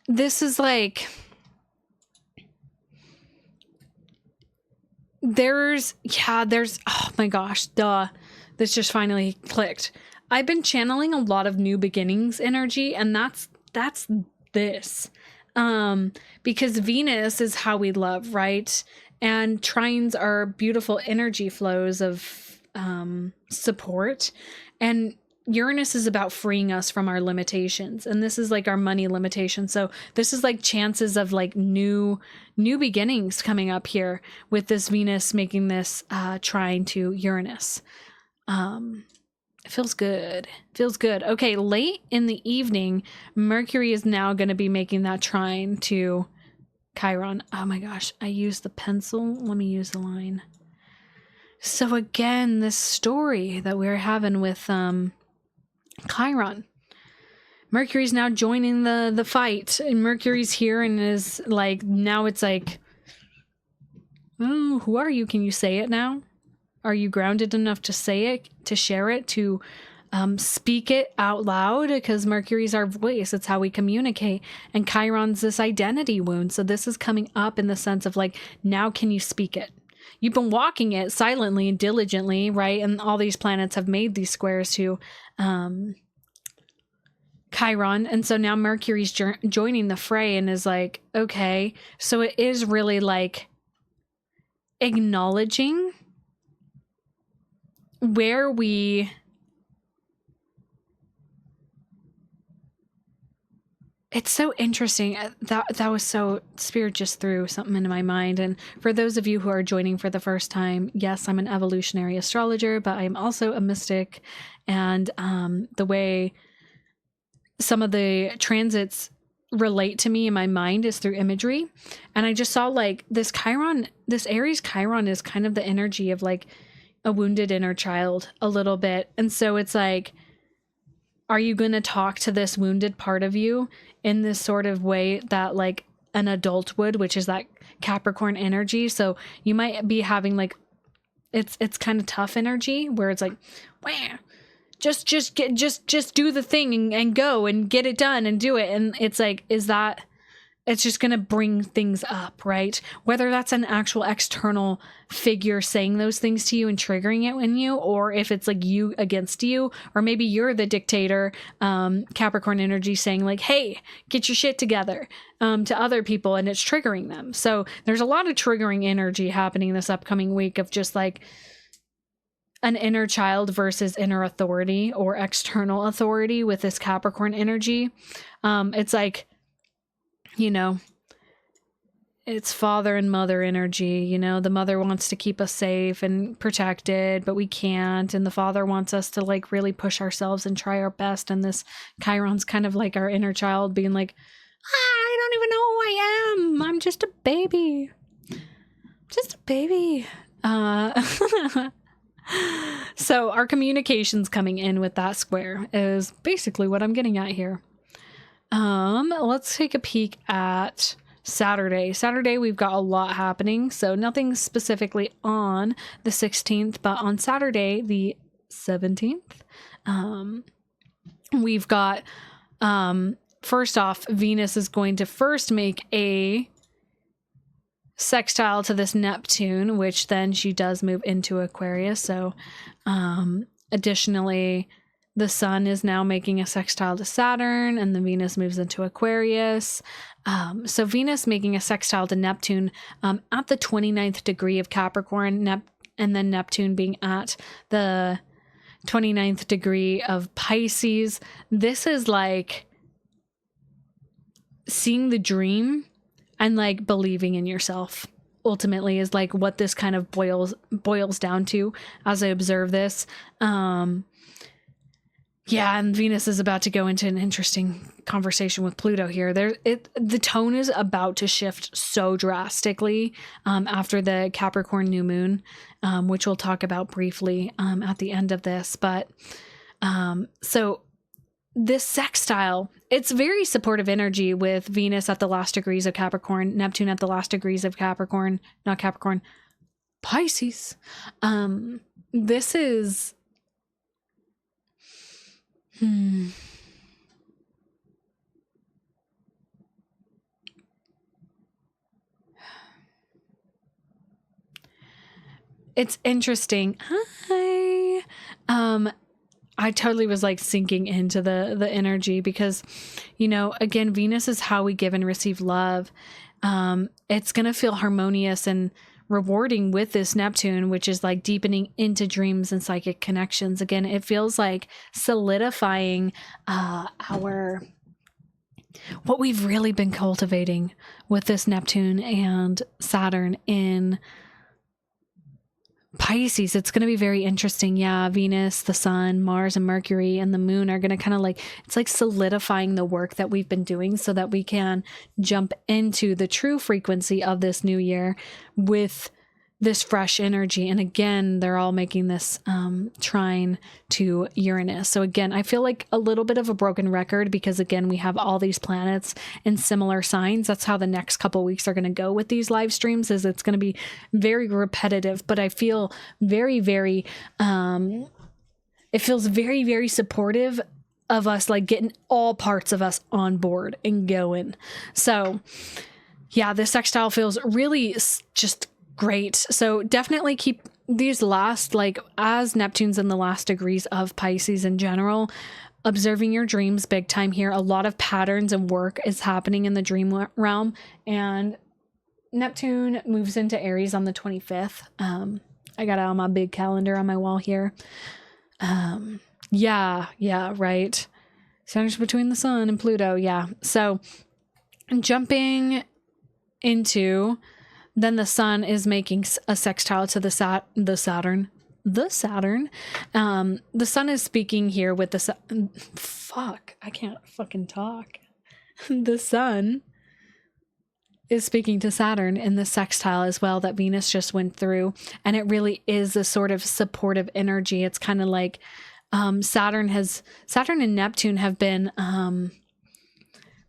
this is like, there's, oh my gosh, duh. This just finally clicked. I've been channeling a lot of new beginnings energy, and that's this. Because Venus is how we love, right? And trines are beautiful energy flows of support, and Uranus is about freeing us from our limitations, and this is like our money limitation. So this is like chances of like new beginnings coming up here with this Venus making this trine to Uranus. It feels good. Feels good. Okay, late in the evening, Mercury is now going to be making that trine to Chiron. Oh my gosh, I used the pencil. Let me use the line. So again, this story that we're having with Chiron. Mercury's now joining the fight. And Mercury's here and is like, now it's like, oh, who are you? Can you say it now? Are you grounded enough to say it, to share it, to speak it out loud? Because Mercury's our voice. It's how we communicate. And Chiron's this identity wound. So this is coming up in the sense of like, now can you speak it? You've been walking it silently and diligently, right? And all these planets have made these squares to Chiron. And so now Mercury's joining the fray and is like, okay, so it is really like acknowledging where it's so interesting. That was so, Spirit just threw something into my mind. And for those of you who are joining for the first time, yes, I'm an evolutionary astrologer, but I'm also a mystic. And the way some of the transits relate to me in my mind is through imagery. And I just saw like this Chiron, this Aries Chiron is kind of the energy of like a wounded inner child a little bit. And so it's like, are you going to talk to this wounded part of you in this sort of way that like an adult would, which is that Capricorn energy? So you might be having like, it's kind of tough energy where it's like, wah, just do the thing and go and get it done and do it. And it's like, it's just going to bring things up, right? Whether that's an actual external figure saying those things to you and triggering it in you, or if it's like you against you, or maybe you're the dictator, Capricorn energy saying like, hey, get your shit together, to other people, and it's triggering them. So there's a lot of triggering energy happening this upcoming week of just like, an inner child versus inner authority or external authority with this Capricorn energy. It's like, you know, it's father and mother energy. You know, the mother wants to keep us safe and protected, but we can't. And the father wants us to like really push ourselves and try our best. And this Chiron's kind of like our inner child being like, I don't even know who I am. I'm just a baby. Just a baby. So our communications coming in with that square is basically what I'm getting at here. Let's take a peek at Saturday. Saturday, we've got a lot happening. So nothing specifically on the 16th, but on Saturday, the 17th, we've got, first off, Venus is going to first make a sextile to this Neptune, which then she does move into Aquarius. So, additionally, the sun is now making a sextile to Saturn, and the Venus moves into Aquarius. So Venus making a sextile to Neptune at the 29th degree of Capricorn, and then Neptune being at the 29th degree of Pisces. This is like seeing the dream and like believing in yourself, ultimately, is like what this kind of boils down to as I observe this. Yeah, and Venus is about to go into an interesting conversation with Pluto here. The tone is about to shift so drastically after the Capricorn New Moon, which we'll talk about briefly at the end of this. But so this sextile, it's very supportive energy with Venus at the last degrees of Capricorn, Neptune at the last degrees of Capricorn, not Capricorn, Pisces. This is... It's interesting. Hi. I totally was like sinking into the energy because, you know, again, Venus is how we give and receive love. It's going to feel harmonious and rewarding with this Neptune, which is like deepening into dreams and psychic connections. Again, it feels like solidifying what we've really been cultivating with this Neptune and Saturn in Pisces. It's going to be very interesting. Yeah, Venus, the sun, Mars, and Mercury, and the moon are going to kind of like, it's like solidifying the work that we've been doing so that we can jump into the true frequency of this new year with this fresh energy. And again, they're all making this trine to Uranus. So again, I feel like a little bit of a broken record because again, we have all these planets in similar signs. That's how the next couple weeks are going to go with these live streams, is it's going to be very repetitive, but I feel very, very, it feels very, very supportive of us, like getting all parts of us on board and going. So yeah, this sextile feels really just great. So definitely keep these last, like as Neptune's in the last degrees of Pisces in general, observing your dreams big time here. A lot of patterns and work is happening in the dream realm, and Neptune moves into Aries on the 25th. I got it on my big calendar on my wall here. Yeah, right. Centers between the sun and Pluto. Yeah. So jumping into, then the sun is making a sextile to the Saturn. The sun is speaking here with the I can't fucking talk. The sun is speaking to Saturn in the sextile as well that Venus just went through. And it really is a sort of supportive energy. It's kind of like Saturn and Neptune have been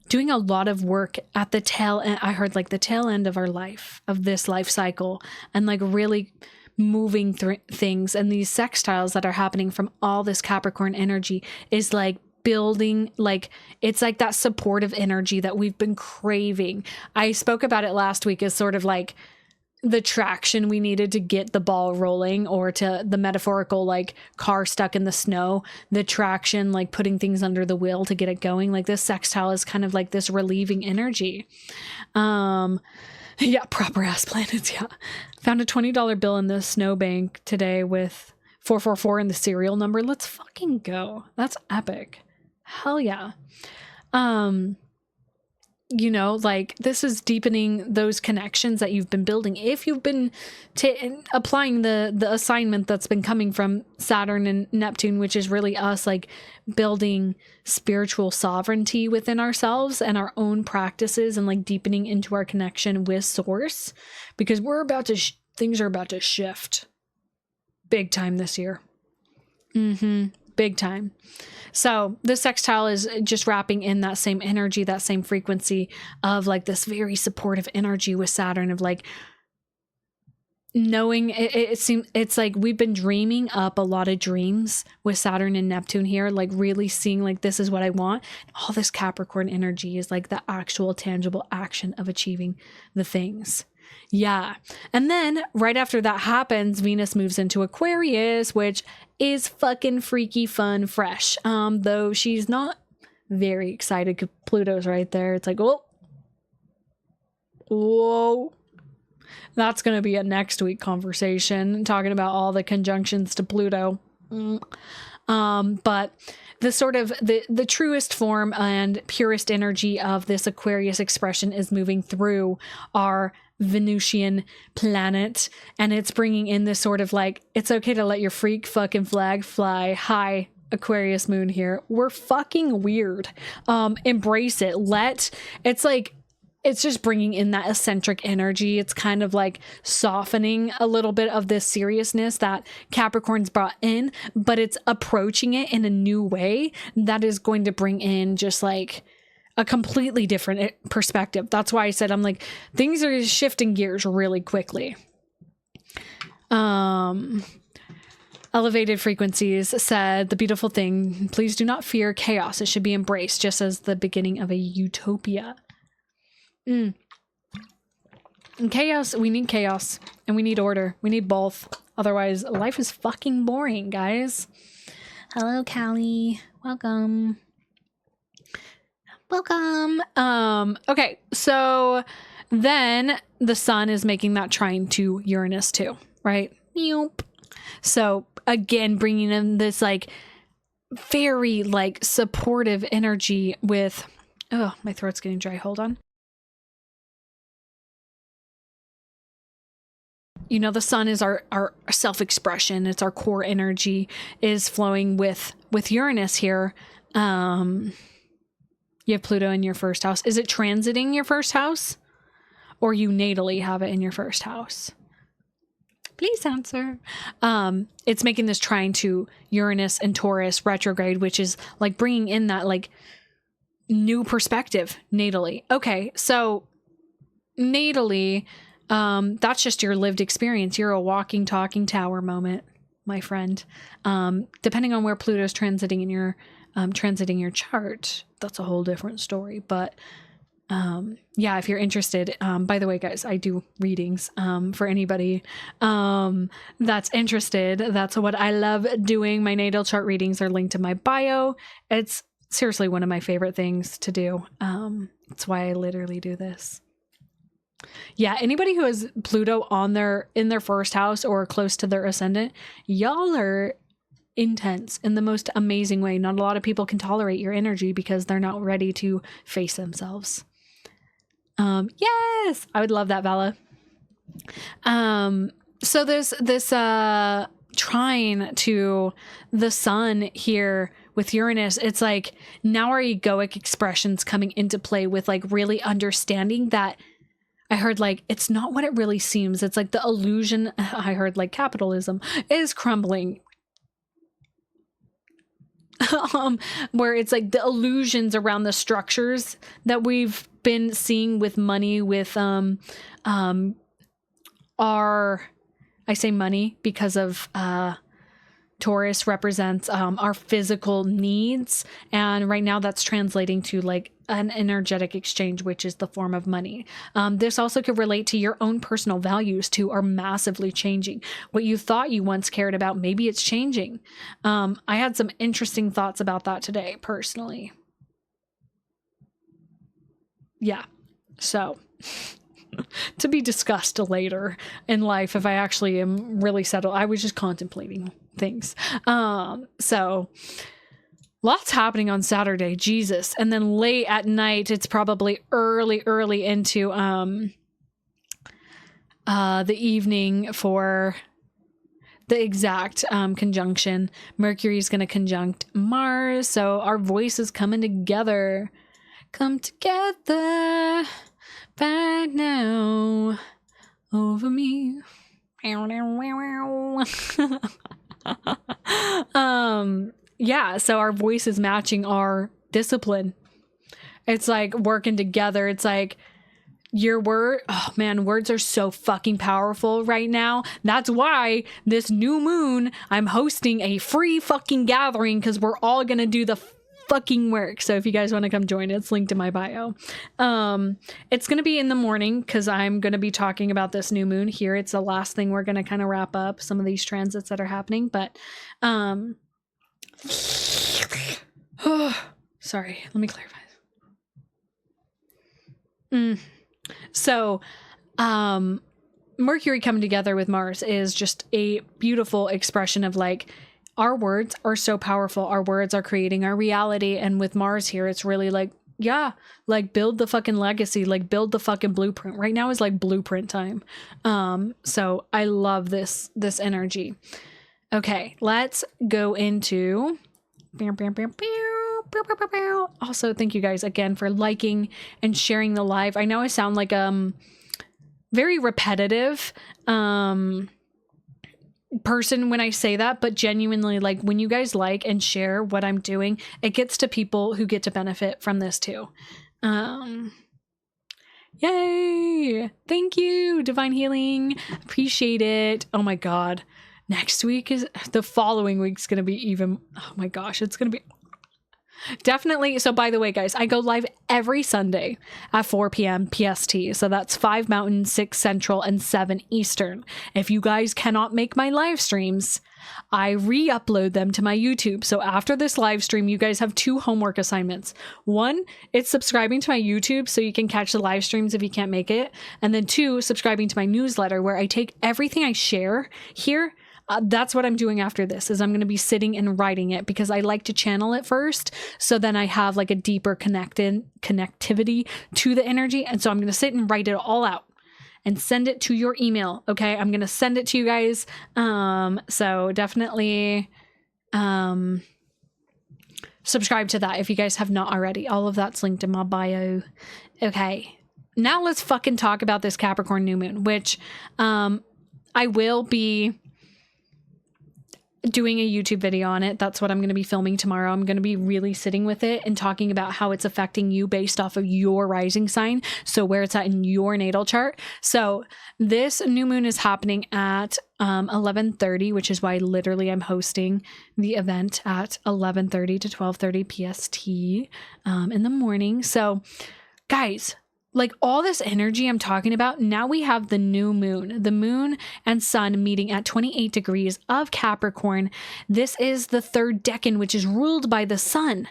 doing a lot of work at the tail end. I heard like the tail end of our life, of this life cycle, and like really moving through things. And these sextiles that are happening from all this Capricorn energy is like building, like it's like that supportive energy that we've been craving. I spoke about it last week as sort of like the traction we needed to get the ball rolling, or to the metaphorical like car stuck in the snow, the traction, like putting things under the wheel to get it going. Like this sextile is kind of like this relieving energy. Yeah, proper ass planets. Yeah. Found a $20 bill in the snowbank today with 444 in the serial number. Let's fucking go. That's epic. Hell yeah. You know, like this is deepening those connections that you've been building. If you've been applying the assignment that's been coming from Saturn and Neptune, which is really us like building spiritual sovereignty within ourselves and our own practices and like deepening into our connection with source, because we're about to, things are about to shift big time this year. Big time. So this sextile is just wrapping in that same energy, that same frequency of like this very supportive energy with Saturn of like knowing it seems it's like we've been dreaming up a lot of dreams with Saturn and Neptune here, like really seeing like this is what I want. All this Capricorn energy is like the actual tangible action of achieving the things. Yeah. And then right after that happens, Venus moves into Aquarius, which is fucking freaky fun fresh. Though she's not very excited because Pluto's right there. It's like, oh, whoa. That's going to be a next week conversation, talking about all the conjunctions to Pluto. But the sort of the truest form and purest energy of this Aquarius expression is moving through our Venusian planet, and it's bringing in this sort of like, it's okay to let your freak fucking flag fly. Hi, Aquarius moon here. We're fucking weird. Embrace it. It's like, it's just bringing in that eccentric energy. It's kind of like softening a little bit of this seriousness that Capricorn's brought in, but it's approaching it in a new way that is going to bring in just like a completely different perspective. That's why I said, I'm like, things are shifting gears really quickly. Elevated frequencies said, the beautiful thing, please do not fear chaos. It should be embraced just as the beginning of a utopia. And chaos, we need chaos and we need order. We need both. Otherwise, life is fucking boring, guys. Hello, Callie. Welcome. Okay, so then the sun is making that trine to Uranus too, right? Nope. So again, bringing in this like very like supportive energy with, oh, my throat's getting dry. Hold on. You know, the sun is our self-expression. It's our core energy is flowing with Uranus here. You have Pluto in your first house. Is it transiting your first house? Or you natally have it in your first house? Please answer. It's making this trine to Uranus and Taurus retrograde, which is like bringing in that like new perspective natally. Okay, so natally, that's just your lived experience. You're a walking, talking tower moment, my friend. Depending on where Pluto's transiting in your chart, that's a whole different story. But yeah, if you're interested, by the way, guys, I do readings for anybody that's interested. That's what I love doing. My natal chart readings are linked in my bio. It's seriously one of my favorite things to do. That's why I literally do this. Yeah, anybody who has Pluto in their first house or close to their ascendant, y'all are intense in the most amazing way. Not a lot of people can tolerate your energy because they're not ready to face themselves. Yes, I would love that, Vala. So there's this trine to the sun here with Uranus. It's like now our egoic expressions coming into play with like really understanding that. I heard like, it's not what it really seems. It's like the illusion. I heard like capitalism is crumbling. Where it's like the illusions around the structures that we've been seeing with money, with I say money because of Taurus represents our physical needs, and right now that's translating to like an energetic exchange, which is the form of money. This also could relate to your own personal values too, are massively changing. What you thought you once cared about, maybe it's changing. I had some interesting thoughts about that today, personally. Yeah, so to be discussed later in life if I actually am really settled. I was just contemplating things. So lots happening on Saturday, Jesus. And then late at night, it's probably early into the evening for the exact conjunction. Mercury is going to conjunct Mars, so our voice is coming together. Come together back now over me. Yeah, so our voice is matching our discipline. It's like working together. It's like your word, oh man, words are so fucking powerful right now. That's why this new moon, I'm hosting a free fucking gathering because we're all gonna do the fucking work. So if you guys want to come join, it's linked in my bio. It's gonna be in the morning because I'm gonna be talking about this new moon here. It's the last thing we're gonna kind of wrap up some of these transits that are happening, but sorry, let me clarify. So, Mercury coming together with Mars is just a beautiful expression of like, our words are so powerful. Our words are creating our reality. And with Mars here, it's really like, yeah, like build the fucking legacy, like build the fucking blueprint. Right now is like blueprint time. So I love this energy. Okay, let's go into also, thank you guys again for liking and sharing the live. I know I sound like very repetitive person when I say that, but genuinely, like when you guys like and share what I'm doing, it gets to people who get to benefit from this too. Yay! Thank you, Divine Healing. Appreciate it. Oh my god. Next week is the following week's gonna be even, oh my gosh, it's gonna be definitely. So by the way, guys, I go live every Sunday at 4 p.m. PST. So that's 5 Mountain, 6 Central, and 7 Eastern. If you guys cannot make my live streams, I re-upload them to my YouTube. So after this live stream, you guys have 2 homework assignments. 1, it's subscribing to my YouTube so you can catch the live streams if you can't make it. And then 2, subscribing to my newsletter where I take everything I share here. That's what I'm doing after this, is I'm going to be sitting and writing it because I like to channel it first. So then I have like a deeper connectivity to the energy. And so I'm going to sit and write it all out and send it to your email. Okay. I'm going to send it to you guys. So definitely, subscribe to that if you guys have not already. All of that's linked in my bio. Okay. Now let's fucking talk about this Capricorn new moon, which, I will be doing a YouTube video on it. That's what I'm going to be filming tomorrow. I'm going to be really sitting with it and talking about how it's affecting you based off of your rising sign. So where it's at in your natal chart. So this new moon is happening at 11:30, which is why literally I'm hosting the event at 11:30 to 12:30 PST in the morning. So guys, like all this energy I'm talking about, now we have the new moon, the moon and sun meeting at 28 degrees of Capricorn. This is the 3rd decan, which is ruled by the sun.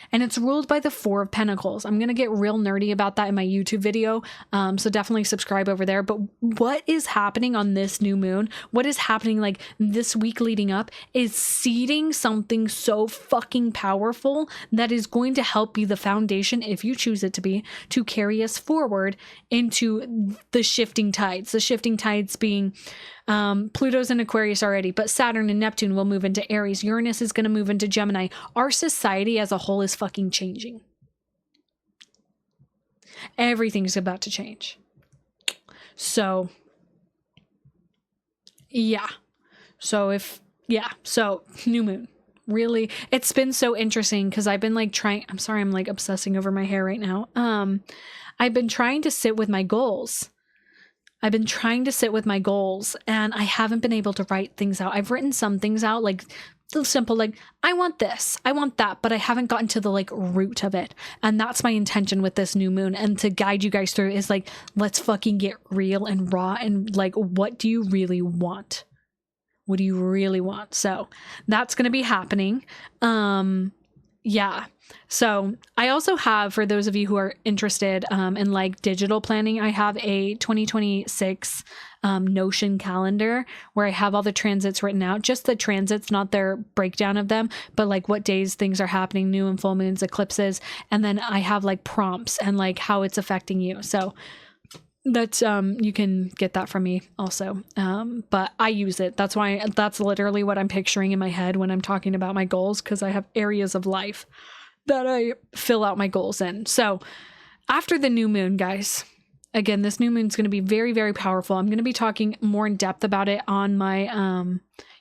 And it's ruled by the 4 of Pentacles. I'm going to get real nerdy about that in my YouTube video. So definitely subscribe over there. But what is happening on this new moon, what is happening like this week leading up, is seeding something so fucking powerful that is going to help be the foundation, if you choose it to be, to carry us forward into the shifting tides. The shifting tides being Pluto's in Aquarius already, but Saturn and Neptune will move into Aries. Uranus is going to move into Gemini. Our society as a whole is fucking changing. Everything's about to change. So, yeah. So new moon. Really, it's been so interesting because I've been like I'm sorry, I'm like obsessing over my hair right now. I've been trying to sit with my goals. and I haven't been able to write things out. I've written some things out, like the simple, like, I want this, I want that, but I haven't gotten to the like root of it. And that's my intention with this new moon. And to guide you guys through is like, let's fucking get real and raw and like, what do you really want? What do you really want? So that's going to be happening. yeah. So I also have, for those of you who are interested in like digital planning, I have a 2026 Notion calendar where I have all the transits written out, just the transits, not their breakdown of them, but like what days things are happening, new and full moons, eclipses. And then I have like prompts and like how it's affecting you. So that's you can get that from me also, but I use it. That's why, that's literally what I'm picturing in my head when I'm talking about my goals, because I have areas of life that I fill out my goals in. So after the new moon, guys, again, this new moon is going to be very, very powerful. I'm going to be talking more in depth about it on my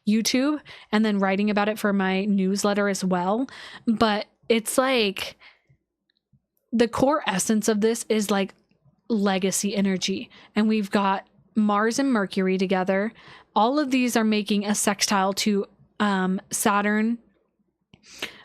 YouTube, and then writing about it for my newsletter as well. But it's like the core essence of this is like legacy energy, and we've got Mars and Mercury together. All of these are making a sextile to Saturn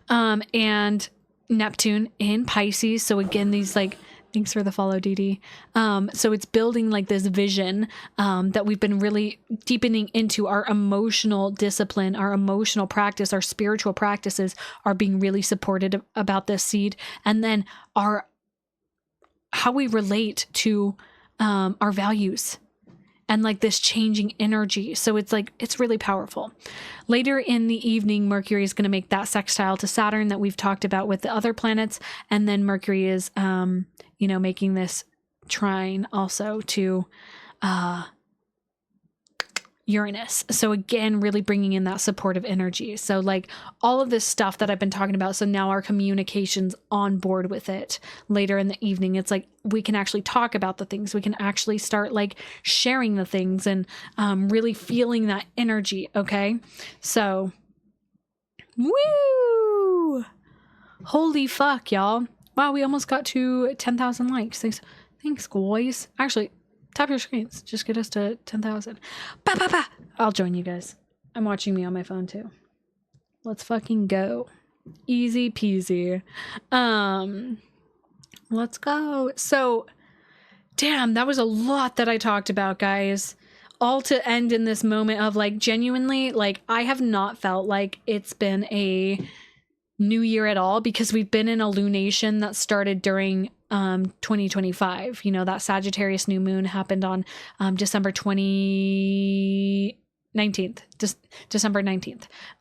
and Neptune in Pisces. So again, these like, thanks for the follow, Dee. So it's building like this vision that we've been really deepening into. Our emotional discipline, our emotional practice, our spiritual practices are being really supported about this seed, and then how we relate to our values and like this changing energy. So it's like, it's really powerful. Later in the evening, Mercury is going to make that sextile to Saturn that we've talked about with the other planets. And then Mercury is, making this trine also to Uranus. So again, really bringing in that supportive energy. So like all of this stuff that I've been talking about. So now our communication's on board with it. Later in the evening, it's like we can actually talk about the things. We can actually start like sharing the things and really feeling that energy. Okay. So, woo! Holy fuck, y'all. Wow, we almost got to 10,000 likes. Thanks, guys. Actually, tap your screens. Just get us to 10,000. Ba, ba, ba. I'll join you guys. I'm watching me on my phone too. Let's fucking go. Easy peasy. Let's go. So, damn, that was a lot that I talked about, guys. All to end in this moment of like, genuinely, like, I have not felt like it's been a new year at all, because we've been in a lunation that started during 2025. You know, that Sagittarius new moon happened on December 19th.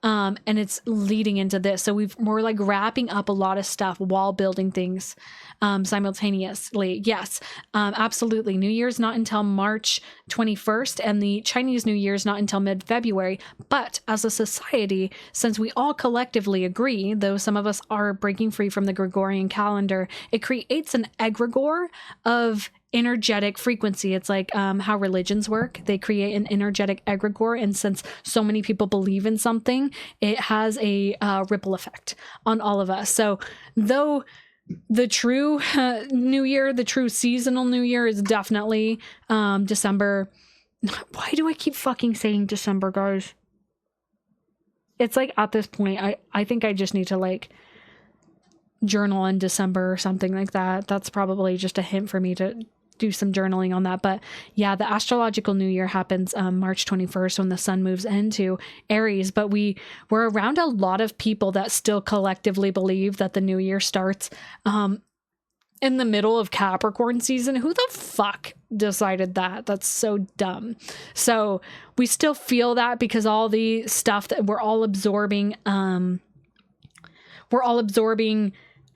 And it's leading into this. So we're like wrapping up a lot of stuff while building things simultaneously. Yes, absolutely. New Year's not until March 21st, and the Chinese New Year's not until mid-February. But as a society, since we all collectively agree, though some of us are breaking free from the Gregorian calendar, it creates an egregore of energetic frequency. It's like how religions work. They create an energetic egregore, and since so many people believe in something, it has a ripple effect on all of us. So though the true new year, the true seasonal new year is definitely December. Why do I keep fucking saying December, guys? It's like at this point, I think I just need to like journal in December or something like that. That's probably just a hint for me to do some journaling on that. But yeah, the astrological new year happens March 21st when the sun moves into Aries. But we're around a lot of people that still collectively believe that the new year starts in the middle of Capricorn season. Who the fuck decided that? That's so dumb. So we still feel that because all the stuff that we're all absorbing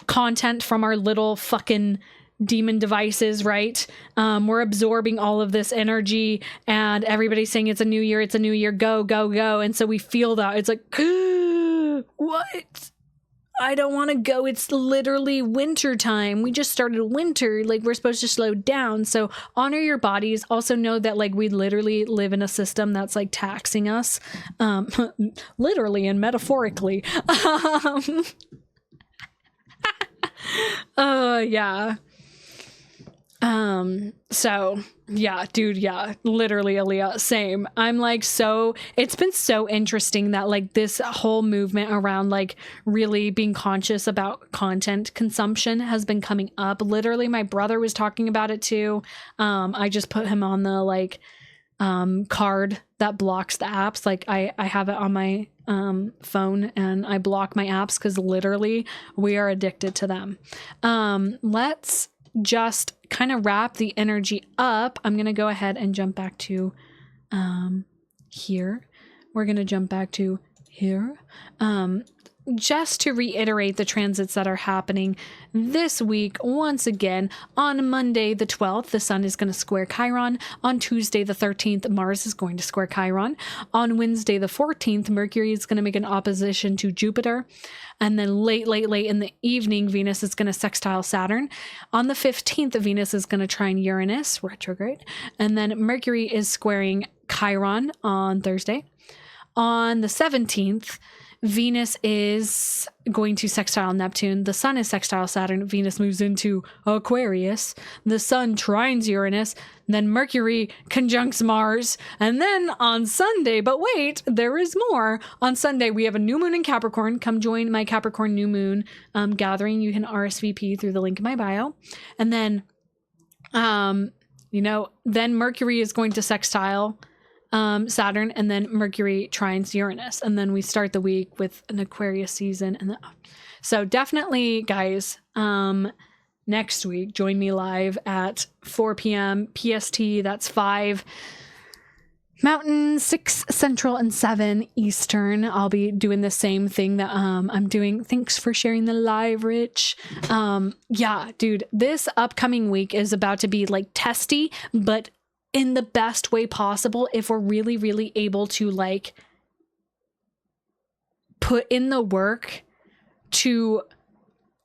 content from our little fucking demon devices, right? We're absorbing all of this energy, and everybody's saying it's a new year, go, go, go. And so we feel that. It's like, what? I don't want to go. It's literally winter time. We just started winter. Like, we're supposed to slow down. So honor your bodies. Also know that like we literally live in a system that's like taxing us, literally and metaphorically. Yeah. So yeah, dude, yeah, literally, Aaliyah, same. I'm like, it's been so interesting that like this whole movement around like really being conscious about content consumption has been coming up. Literally, my brother was talking about it too. I just put him on the like card that blocks the apps. Like I have it on my phone and I block my apps because literally we are addicted to them. Let's just kind of wrap the energy up. I'm going to go ahead and jump back to here. We're going to jump back to here. Just to reiterate the transits that are happening this week, once again, on Monday the 12th, the Sun is going to square Chiron. On Tuesday the 13th, Mars is going to square Chiron. On Wednesday the 14th, Mercury is going to make an opposition to Jupiter. And then late in the evening, Venus is going to sextile Saturn. On the 15th, Venus is going to trine Uranus, retrograde. And then Mercury is squaring Chiron on Thursday. On the 17th, Venus is going to sextile Neptune. The Sun is sextile Saturn. Venus moves into Aquarius. The Sun trines Uranus. Then Mercury conjuncts Mars. And then on Sunday, but wait, there is more. On Sunday, we have a new moon in Capricorn. Come join my Capricorn New Moon gathering. You can RSVP through the link in my bio. And then, then Mercury is going to sextile Saturn, and then Mercury trines Uranus, and then we start the week with an Aquarius season. And so definitely, guys, next week, join me live at 4 p.m. PST. That's 5 Mountain, 6 Central, and 7 Eastern. I'll be doing the same thing that I'm doing. Thanks for sharing the live, Rich. Yeah, dude, this upcoming week is about to be like testy, but in the best way possible if we're really, really able to like put in the work to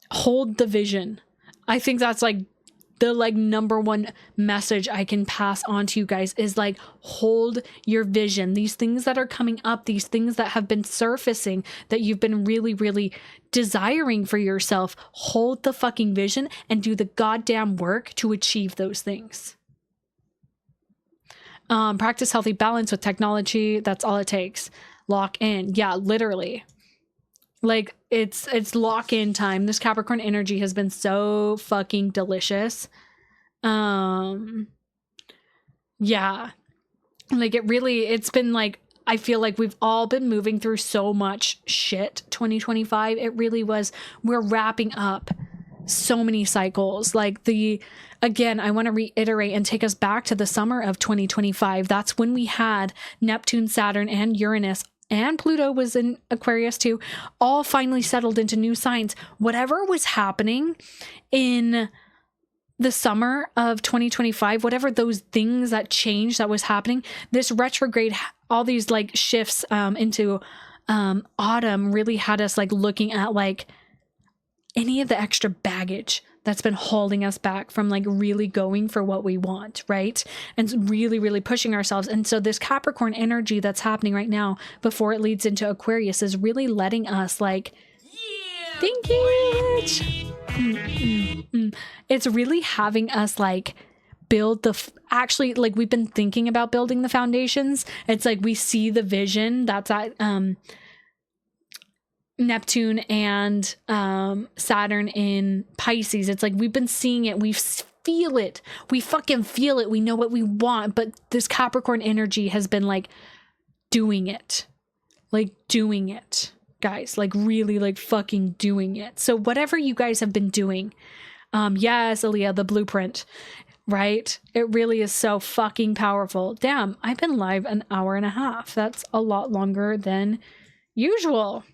hold the vision. I think that's like the number one message I can pass on to you guys is like, hold your vision. These things that are coming up, these things that have been surfacing that you've been really, really desiring for yourself, hold the fucking vision and do the goddamn work to achieve those things. Practice healthy balance with technology. That's all it takes. Lock in. Yeah, literally. Like it's lock in time. This Capricorn energy has been so fucking delicious. Yeah. Like it's been like, I feel like we've all been moving through so much shit 2025. It really was. We're wrapping up so many cycles. Again, I want to reiterate and take us back to the summer of 2025. That's when we had Neptune, Saturn, and Uranus, and Pluto was in Aquarius too, all finally settled into new signs. Whatever was happening in the summer of 2025, whatever those things that changed that was happening, this retrograde, all these like shifts into autumn really had us like looking at like any of the extra baggage that's been holding us back from like really going for what we want, right? And really, really pushing ourselves. And so this Capricorn energy that's happening right now before it leads into Aquarius is really letting us like, yeah, thank you, Rich. It's really having us like build actually like we've been thinking about building the foundations. It's like we see the vision that's at Neptune and Saturn in Pisces. It's like we've been seeing it. We feel it. We fucking feel it. We know what we want. But this Capricorn energy has been like doing it. Like doing it. Guys, like really like fucking doing it. So whatever you guys have been doing, yes, Aaliyah, the blueprint, right? It really is so fucking powerful. Damn, I've been live an hour and a half. That's a lot longer than usual.